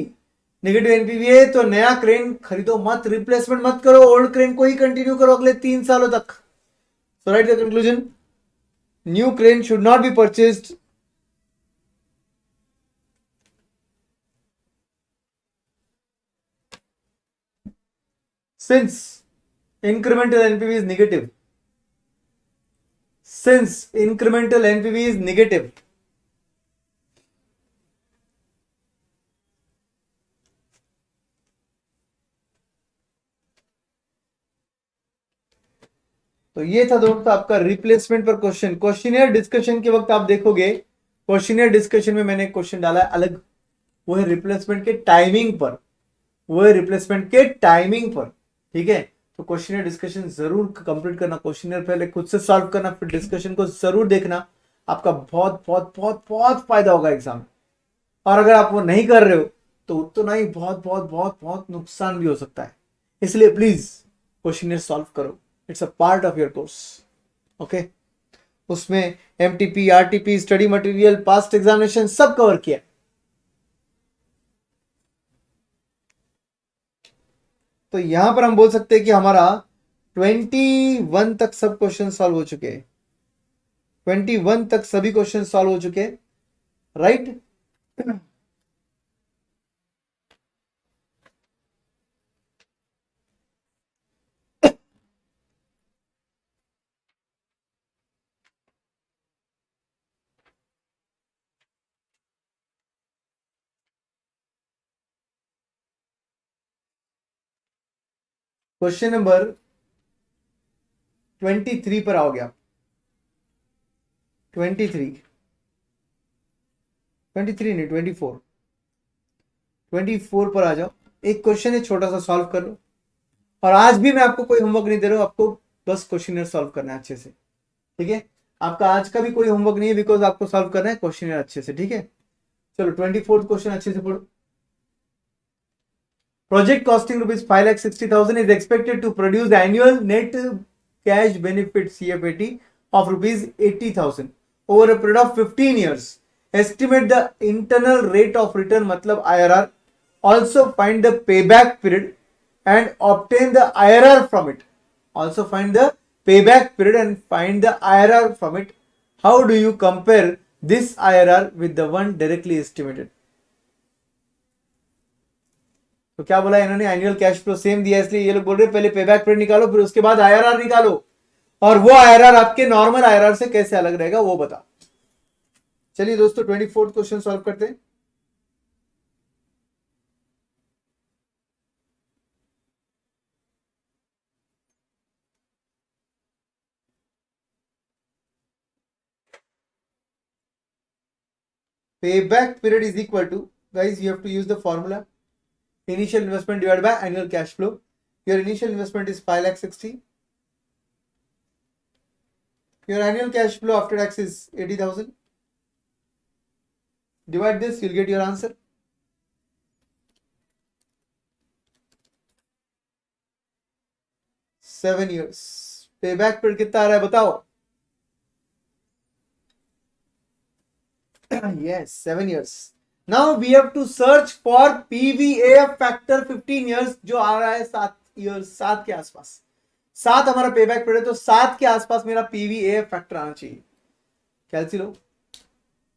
नेगेटिव एनपीवी है तो नया क्रेन खरीदो मत, रिप्लेसमेंट मत करो, ओल्ड क्रेन को ही कंटिन्यू करो अगले 3 सालों तक। So write the conclusion, new crane should not be purchased since incremental NPV is negative. Since incremental NPV is negative. तो ये था दोस्तों आपका रिप्लेसमेंट पर क्वेश्चन। क्वेश्चनियर डिस्कशन के वक्त आप देखोगे, क्वेश्चनियर डिस्कशन में मैंने क्वेश्चन डाला है अलग, वो है रिप्लेसमेंट के टाइमिंग पर, वो है रिप्लेसमेंट के टाइमिंग पर। ठीक है, तो क्वेश्चनियर डिस्कशन जरूर कंप्लीट करना, क्वेश्चनियर पहले खुद से सॉल्व करना, फिर डिस्कशन को जरूर देखना, आपका बहुत बहुत बहुत बहुत फायदा होगा एग्जाम में। और अगर आप वो नहीं कर रहे हो तो उतना ही बहुत बहुत बहुत बहुत नुकसान भी हो सकता है। इसलिए प्लीज क्वेश्चनियर सॉल्व करो, it's a part of your course. Okay, उसमें MTP, RTP, study material, past examination सब कवर किया। तो यहां पर हम बोल सकते हैं कि हमारा 21 तक सब क्वेश्चन सॉल्व हो चुके हैं, 21 तक सभी क्वेश्चन सॉल्व हो चुके हैं, राइट। क्वेश्चन नंबर 23 पर आओगे आप, 23, 23 नहीं 24, 24 पर आ जाओ। एक क्वेश्चन है छोटा सा, सॉल्व कर लो। और आज भी मैं आपको कोई होमवर्क नहीं दे रहा हूं, आपको बस क्वेश्चनर सॉल्व करना है अच्छे से। ठीक है, आपका आज का भी कोई होमवर्क नहीं है, बिकॉज आपको सॉल्व करना है क्वेश्चनर अच्छे से। ठीक है, चलो 24th क्वेश्चन अच्छे से पढ़ो। Project costing rupees 5,60,000 is expected to produce annual net cash benefit CFAT of rupees 80,000 over a period of 15 years. Estimate the internal rate of return मतलब IRR. Also find the payback period and obtain the IRR from it. Also find the payback period and find the IRR from it. How do you compare this IRR with the one directly estimated? तो क्या बोला इन्होंने, annual cash flow same दिया, इसलिए ये लोग बोल रहे पहले पेबैक पीरियड निकालो, फिर उसके बाद आईआरआर निकालो, और वो आईआरआर आपके नॉर्मल आईआरआर से कैसे अलग रहेगा वो बताओ। चलिए दोस्तों 24th क्वेश्चन सॉल्व करते हैं। Payback period is equal to, guys, you have to use the formula, initial investment divided by annual cash flow. Your initial investment is 5,60,000. Your annual cash flow after tax is 80,000. Divide this, you'll get your answer. Seven years. Payback period कितना आ रहा है बताओ? yes, 7 years. Now we have to search for PVAF factor 15 years जो आ रहा है 7 years, 7 के आसपास। 7 हमारा पेबैक पीरियड, तो 7 के आसपास मेरा PVAF फैक्टर आना चाहिए। कैलसी लो,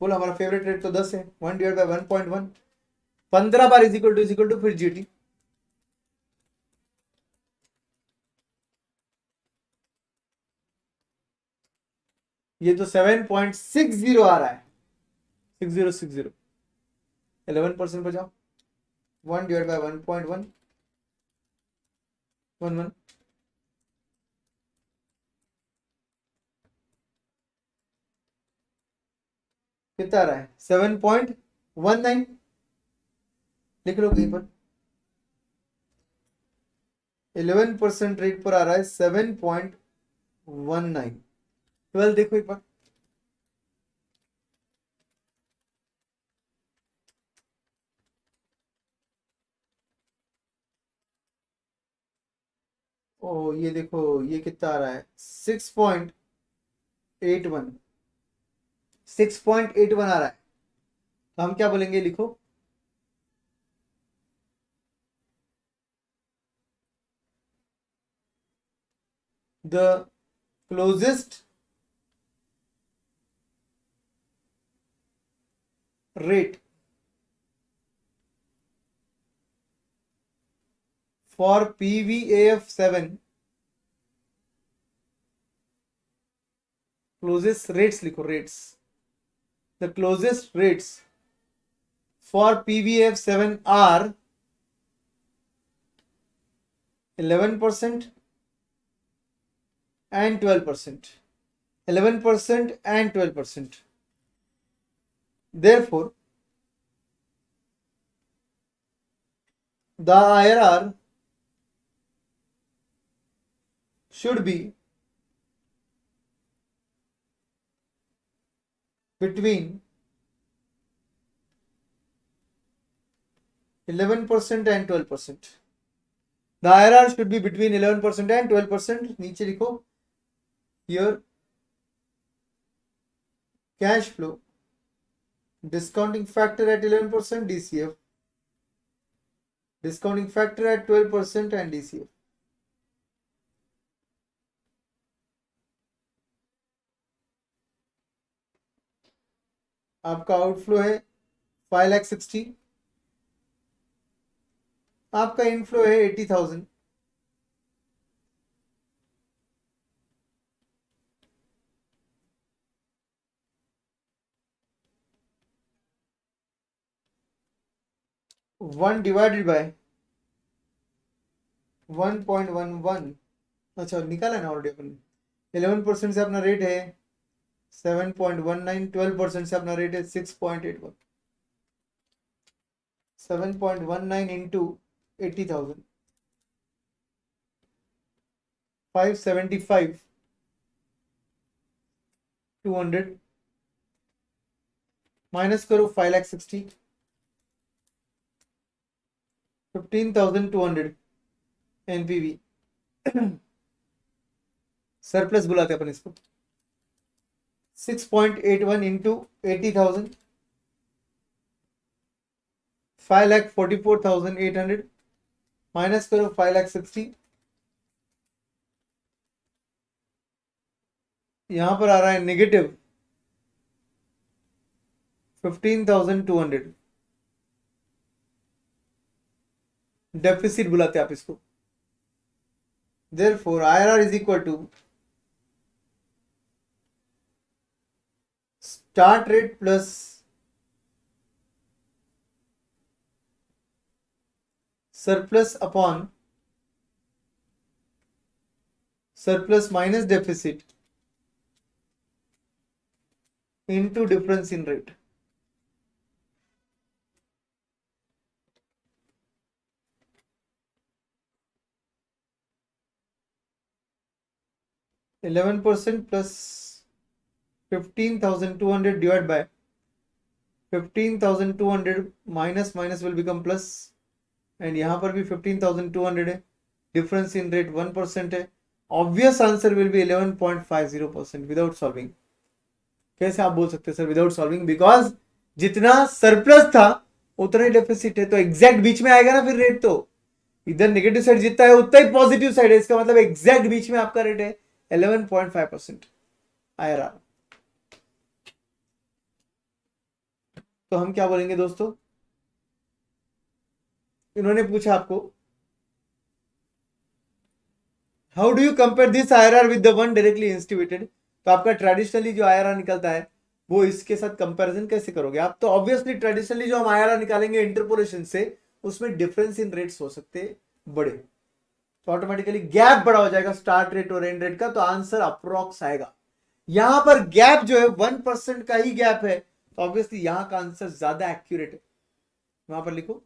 बोलो हमारा फेवरेट रेट तो 10 है, 1 डिवाइड बाय 1.1, 15 बार इज इक्वल टू फिर जीटी। ये तो 7.60 आ रहा है, 6060, 11% पर जाओ, 1 डिवाइड बाय 1.1, 11, कितना आ रहा है? 7.19, लिख लो कहीं पर। 11% रेट पर आ रहा है 7.19। 12 देखो एक बार। ओ ये देखो ये कितना आ रहा है 6.81। 6.81 आ रहा है। तो हम क्या बोलेंगे, लिखो the closest rate for PVAF7, closest rates लिखो rates, the closest rates for PVAF7 are 11% and 12%, 11% and 12%. Therefore, the IRR should be between 11% and 12%. The IRR should be between 11% and 12%. नीचे लिखो here cash flow discounting factor at 11% DCF, discounting factor at 12% and DCF. आपका outflow है 5,60,000, आपका inflow है 80,000। One divided by 1.11, अच्छा निकाला ना already अपन। 11% से अपना रेट है 7.19, 12% से अपना रेट है 6.81। 7.19 इंटू 80,000, 575, 200 माइनस करो 5,60,000, 15,200 एनपीवी। सरप्लस बुलाते अपन इसको। 6.81 इंटू 80,000, 5,44,800 माइनस करो 5,60,000, यहां पर आ रहा है नेगेटिव 15,200। डेफिसिट बुलाते आप इसको। Therefore, IRR is equal to start rate plus surplus upon surplus minus deficit into difference in rate. %11 plus 15,200 divided by 15,200 minus will become plus, and यहाँ पर भी 15,200 है। डिफरेंस इन रेट 1% है। Obvious answer will be 11.50% without solving. कैसे आप बोल सकते हैं सर विदाउट सॉल्विंग? बिकॉज जितना सरप्लस था उतना ही डेफिसिट है, तो एग्जैक्ट बीच में आएगा ना फिर रेट। तो इधर नेगेटिव साइड जितना है उतना ही पॉजिटिव साइड है, इसका मतलब एग्जैक्ट बीच में आपका रेट है 11.5% IRR। तो हम क्या बोलेंगे दोस्तों, इन्होंने पूछा आपको how do you compare this IRR with the one directly instituted. तो आपका ट्रेडिशनली जो IRR निकलता है वो इसके साथ कंपैरिजन कैसे करोगे आप? तो ऑब्वियसली ट्रेडिशनली जो हम IRR निकालेंगे इंटरपोलेशन से, उसमें डिफरेंस इन रेट्स हो सकते बड़े, तो ऑटोमेटिकली गैप बड़ा हो जाएगा स्टार्ट रेट और एंड रेट का, तो आंसर अप्रोक्स आएगा। यहां पर गैप जो है 1% का ही गैप है, तो ऑब्वियसली यहां का आंसर ज्यादा एक्यूरेट है। वहां पर लिखो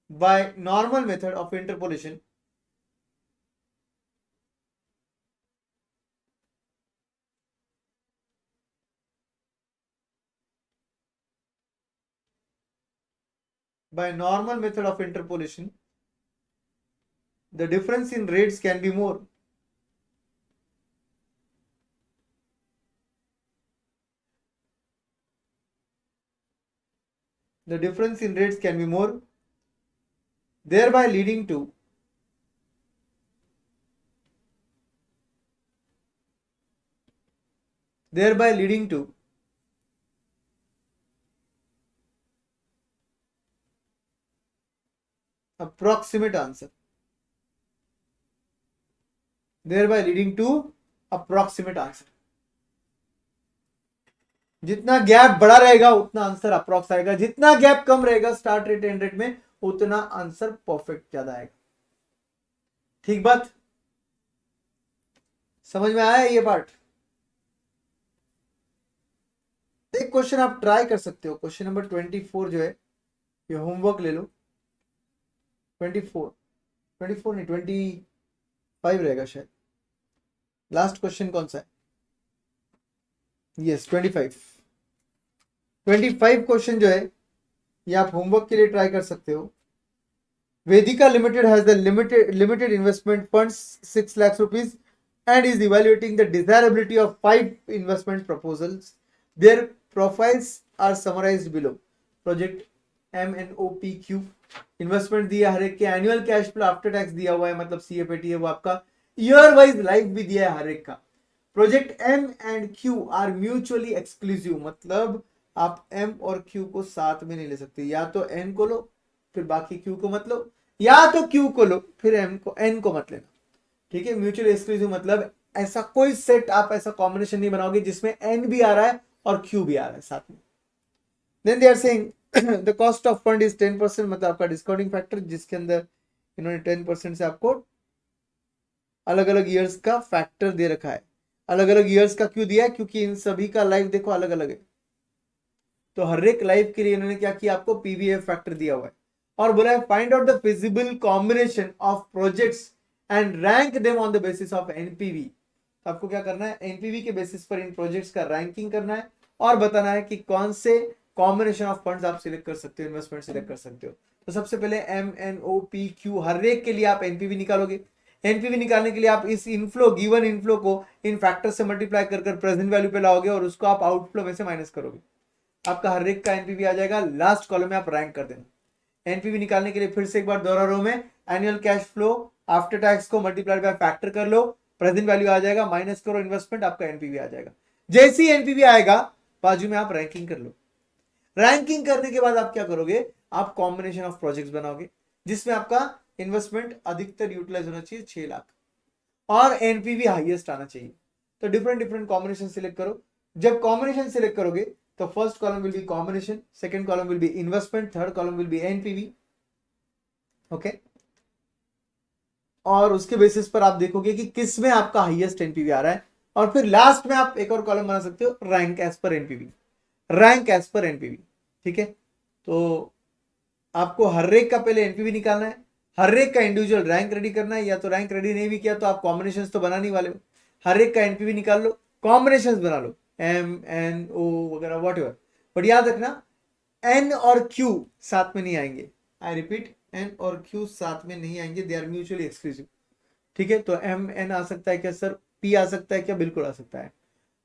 by normal method of interpolation by normal method of interpolation, the difference in rates can be more. The difference in rates can be more, thereby leading to approximate answer. Thereby leading to approximate answer. जितना gap बड़ा रहेगा उतना answer approx आएगा, जितना gap कम रहेगा start rate and rate में उतना answer perfect ज्यादा आएगा। ठीक बात समझ में आया ये पार्ट? एक क्वेश्चन आप ट्राई कर सकते हो, क्वेश्चन नंबर 24 जो है ये होमवर्क ले लो। 24 नहीं 25 रहेगा शायद। लास्ट क्वेश्चन कौन सा है? यस 25 क्वेश्चन जो है ये आप होमवर्क के लिए ट्राई कर सकते हो। Vedika limited has the limited investment funds 6 lakh rupees and is evaluating the desirability of 5 investment proposals. Their profiles are summarized below. Project MNOPQ investment दिया हर एक के, annual cash flow after tax दिया हुआ है, मतलब CFAT है वो आपका, ईयर वाइज लाइफ भी दिया है हर एक का। Project M and Q are mutually exclusive, मतलब आप M और Q को साथ में नहीं ले सकते, या तो N को लो फिर बाकी Q को मत लो, या तो Q को लो फिर N को मत लेना। ठीक है, म्यूचुअली एक्सक्लूसिव मतलब ऐसा कोई सेट आप ऐसा कॉम्बिनेशन नहीं बनाओगे जिसमें N भी आ रहा है और Q भी आ रहा है साथ में। Then they are saying the cost of fund is 10%, मतलब आपका डिस्काउंटिंग फैक्टर जिसके अंदर इन्होंने 10% से आपको अलग अलग ईयर्स का फैक्टर दे रखा है। अलग अलग ईयर्स का क्यों दिया है? क्योंकि इन सभी का लाइफ देखो अलग अलग है, तो हर एक लाइफ के लिए इन्होंने क्या किया, आपको पीवीएफ फैक्टर दिया हुआ है और बोला है find out the feasible combination of projects and rank them on the basis of NPV. तो आपको क्या करना है, एनपीवी के बेसिस पर इन प्रोजेक्ट्स का रैंकिंग करना है और बताना है कि कौन से कॉम्बिनेशन ऑफ फंड्स आप सिलेक्ट कर सकते हो, इन्वेस्टमेंट सिलेक्ट कर सकते हो। तो सबसे पहले MNOPQ हर एक के लिए आप एनपीवी निकालोगे। एनपीवी निकालने के लिए आप इस इनफ्लो, गिवन इनफ्लो को इन फैक्टर से मल्टीप्लाई कर प्रेजेंट वैल्यू पे लाओगे और उसको आप आउटफ्लो में से माइनस करोगे, आपका हर एक का एनपीवी आ जाएगा। लास्ट कॉलम में आप रैंक कर देना। एनपीवी निकालने के लिए फिर से एक बार दोहरा रो में annual cash flow after tax को मल्टीप्लाई बाय फैक्टर कर लो, प्रेजेंट वैल्यू आ जाएगा, माइनस करो इन्वेस्टमेंट, आपका एनपीवी आ जाएगा। जैसे ही एनपीवी आएगा बाजू में आप रैंकिंग कर लो। रैंकिंग करने के बाद आप क्या करोगे, आप कॉम्बिनेशन ऑफ प्रोजेक्ट्स बनाओगे जिसमें आपका इन्वेस्टमेंट अधिकतर यूटिलाइज होना चाहिए 6 लाख और एनपीवी हाईएस्ट आना चाहिए। तो डिफरेंट कॉम्बिनेशन सिलेक्ट करो। जब कॉम्बिनेशन सिलेक्ट करोगे तो first column will be combination, second column will be investment, third column will be NPV. Okay, और उसके बेसिस पर आप देखोगे कि किस में आपका हाईएस्ट एनपीवी आ रहा है और फिर लास्ट में आप एक और कॉलम बना सकते हो rank as per NPV, rank as per NPV. ठीक है, तो आपको हर एक का पहले एनपीवी निकालना है, हर एक का इंडिविजुअल रैंक रेडी करना है, या तो रैंक रेडी नहीं भी किया तो आप कॉम्बिनेशन तो बना नहीं वाले हो, हर एक का एनपीवी निकाल लो, कॉम्बिनेशन बना लो MNO वगैरह व्हाटएवर। बट याद रखना N और Q साथ में नहीं आएंगे। आई रिपीट, N और Q साथ में नहीं आएंगे, दे आर म्यूचुअली एक्सक्लूसिव। ठीक है, तो MN आ सकता है क्या सर? P आ सकता है क्या? बिल्कुल आ सकता है।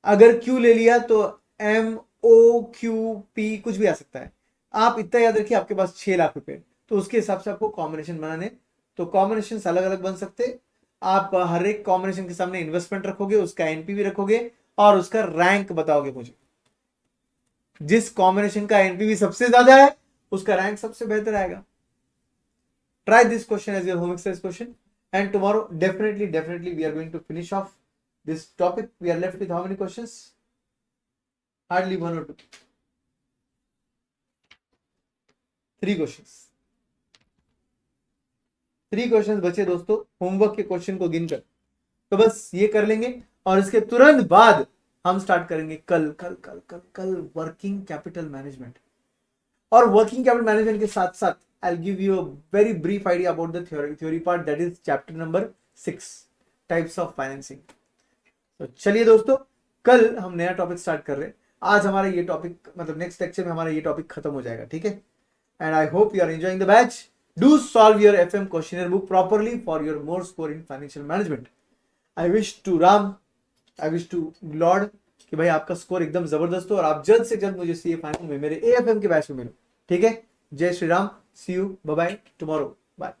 अगर Q ले लिया तो MOQP कुछ भी आ सकता है। आप इतना याद रखिए आपके पास 6 लाख रुपए, तो उसके हिसाब से आपको कॉम्बिनेशन बनाने, तो कॉम्बिनेशन अलग अलग बन सकते। आप हर एक कॉम्बिनेशन के सामने इन्वेस्टमेंट रखोगे, उसका एनपीवी रखोगे और उसका रैंक बताओगे मुझे। जिस कॉम्बिनेशन का एनपीवी सबसे ज्यादा है उसका रैंक सबसे बेहतर आएगा। Try this question as your home exercise question, and tomorrow definitely we are going to finish off this topic. We are left with how many questions? Hardly 1 or 2. 3 questions. 3 questions बचे दोस्तों homework के question को गिनकर। तो बस ये कर लेंगे और इसके तुरंत बाद हम स्टार्ट करेंगे कल वर्किंग कैपिटल मैनेजमेंट। और वर्किंग कैपिटल मैनेजमेंट के साथ साथ I'll give you a very brief idea about the theory part, that is chapter number 6, types of financing. तो चलिए दोस्तों, कल हम नया टॉपिक स्टार्ट कर रहे हैं। आज हमारा ये टॉपिक, मतलब नेक्स्ट लेक्चर में हमारा ये टॉपिक खत्म हो जाएगा। ठीक है, and I hope you are enjoying the batch. Do solve your FM questionnaire book properly for your more score in financial management. I wish to Lord कि भाई आपका स्कोर एकदम जबरदस्त हो और आप जल्द से जल्द मुझे सीए फाइनल में मेरे एएफएम के बैच में मिलो. ठीक है. Jay Shri Ram. See you. Bye bye tomorrow. Bye.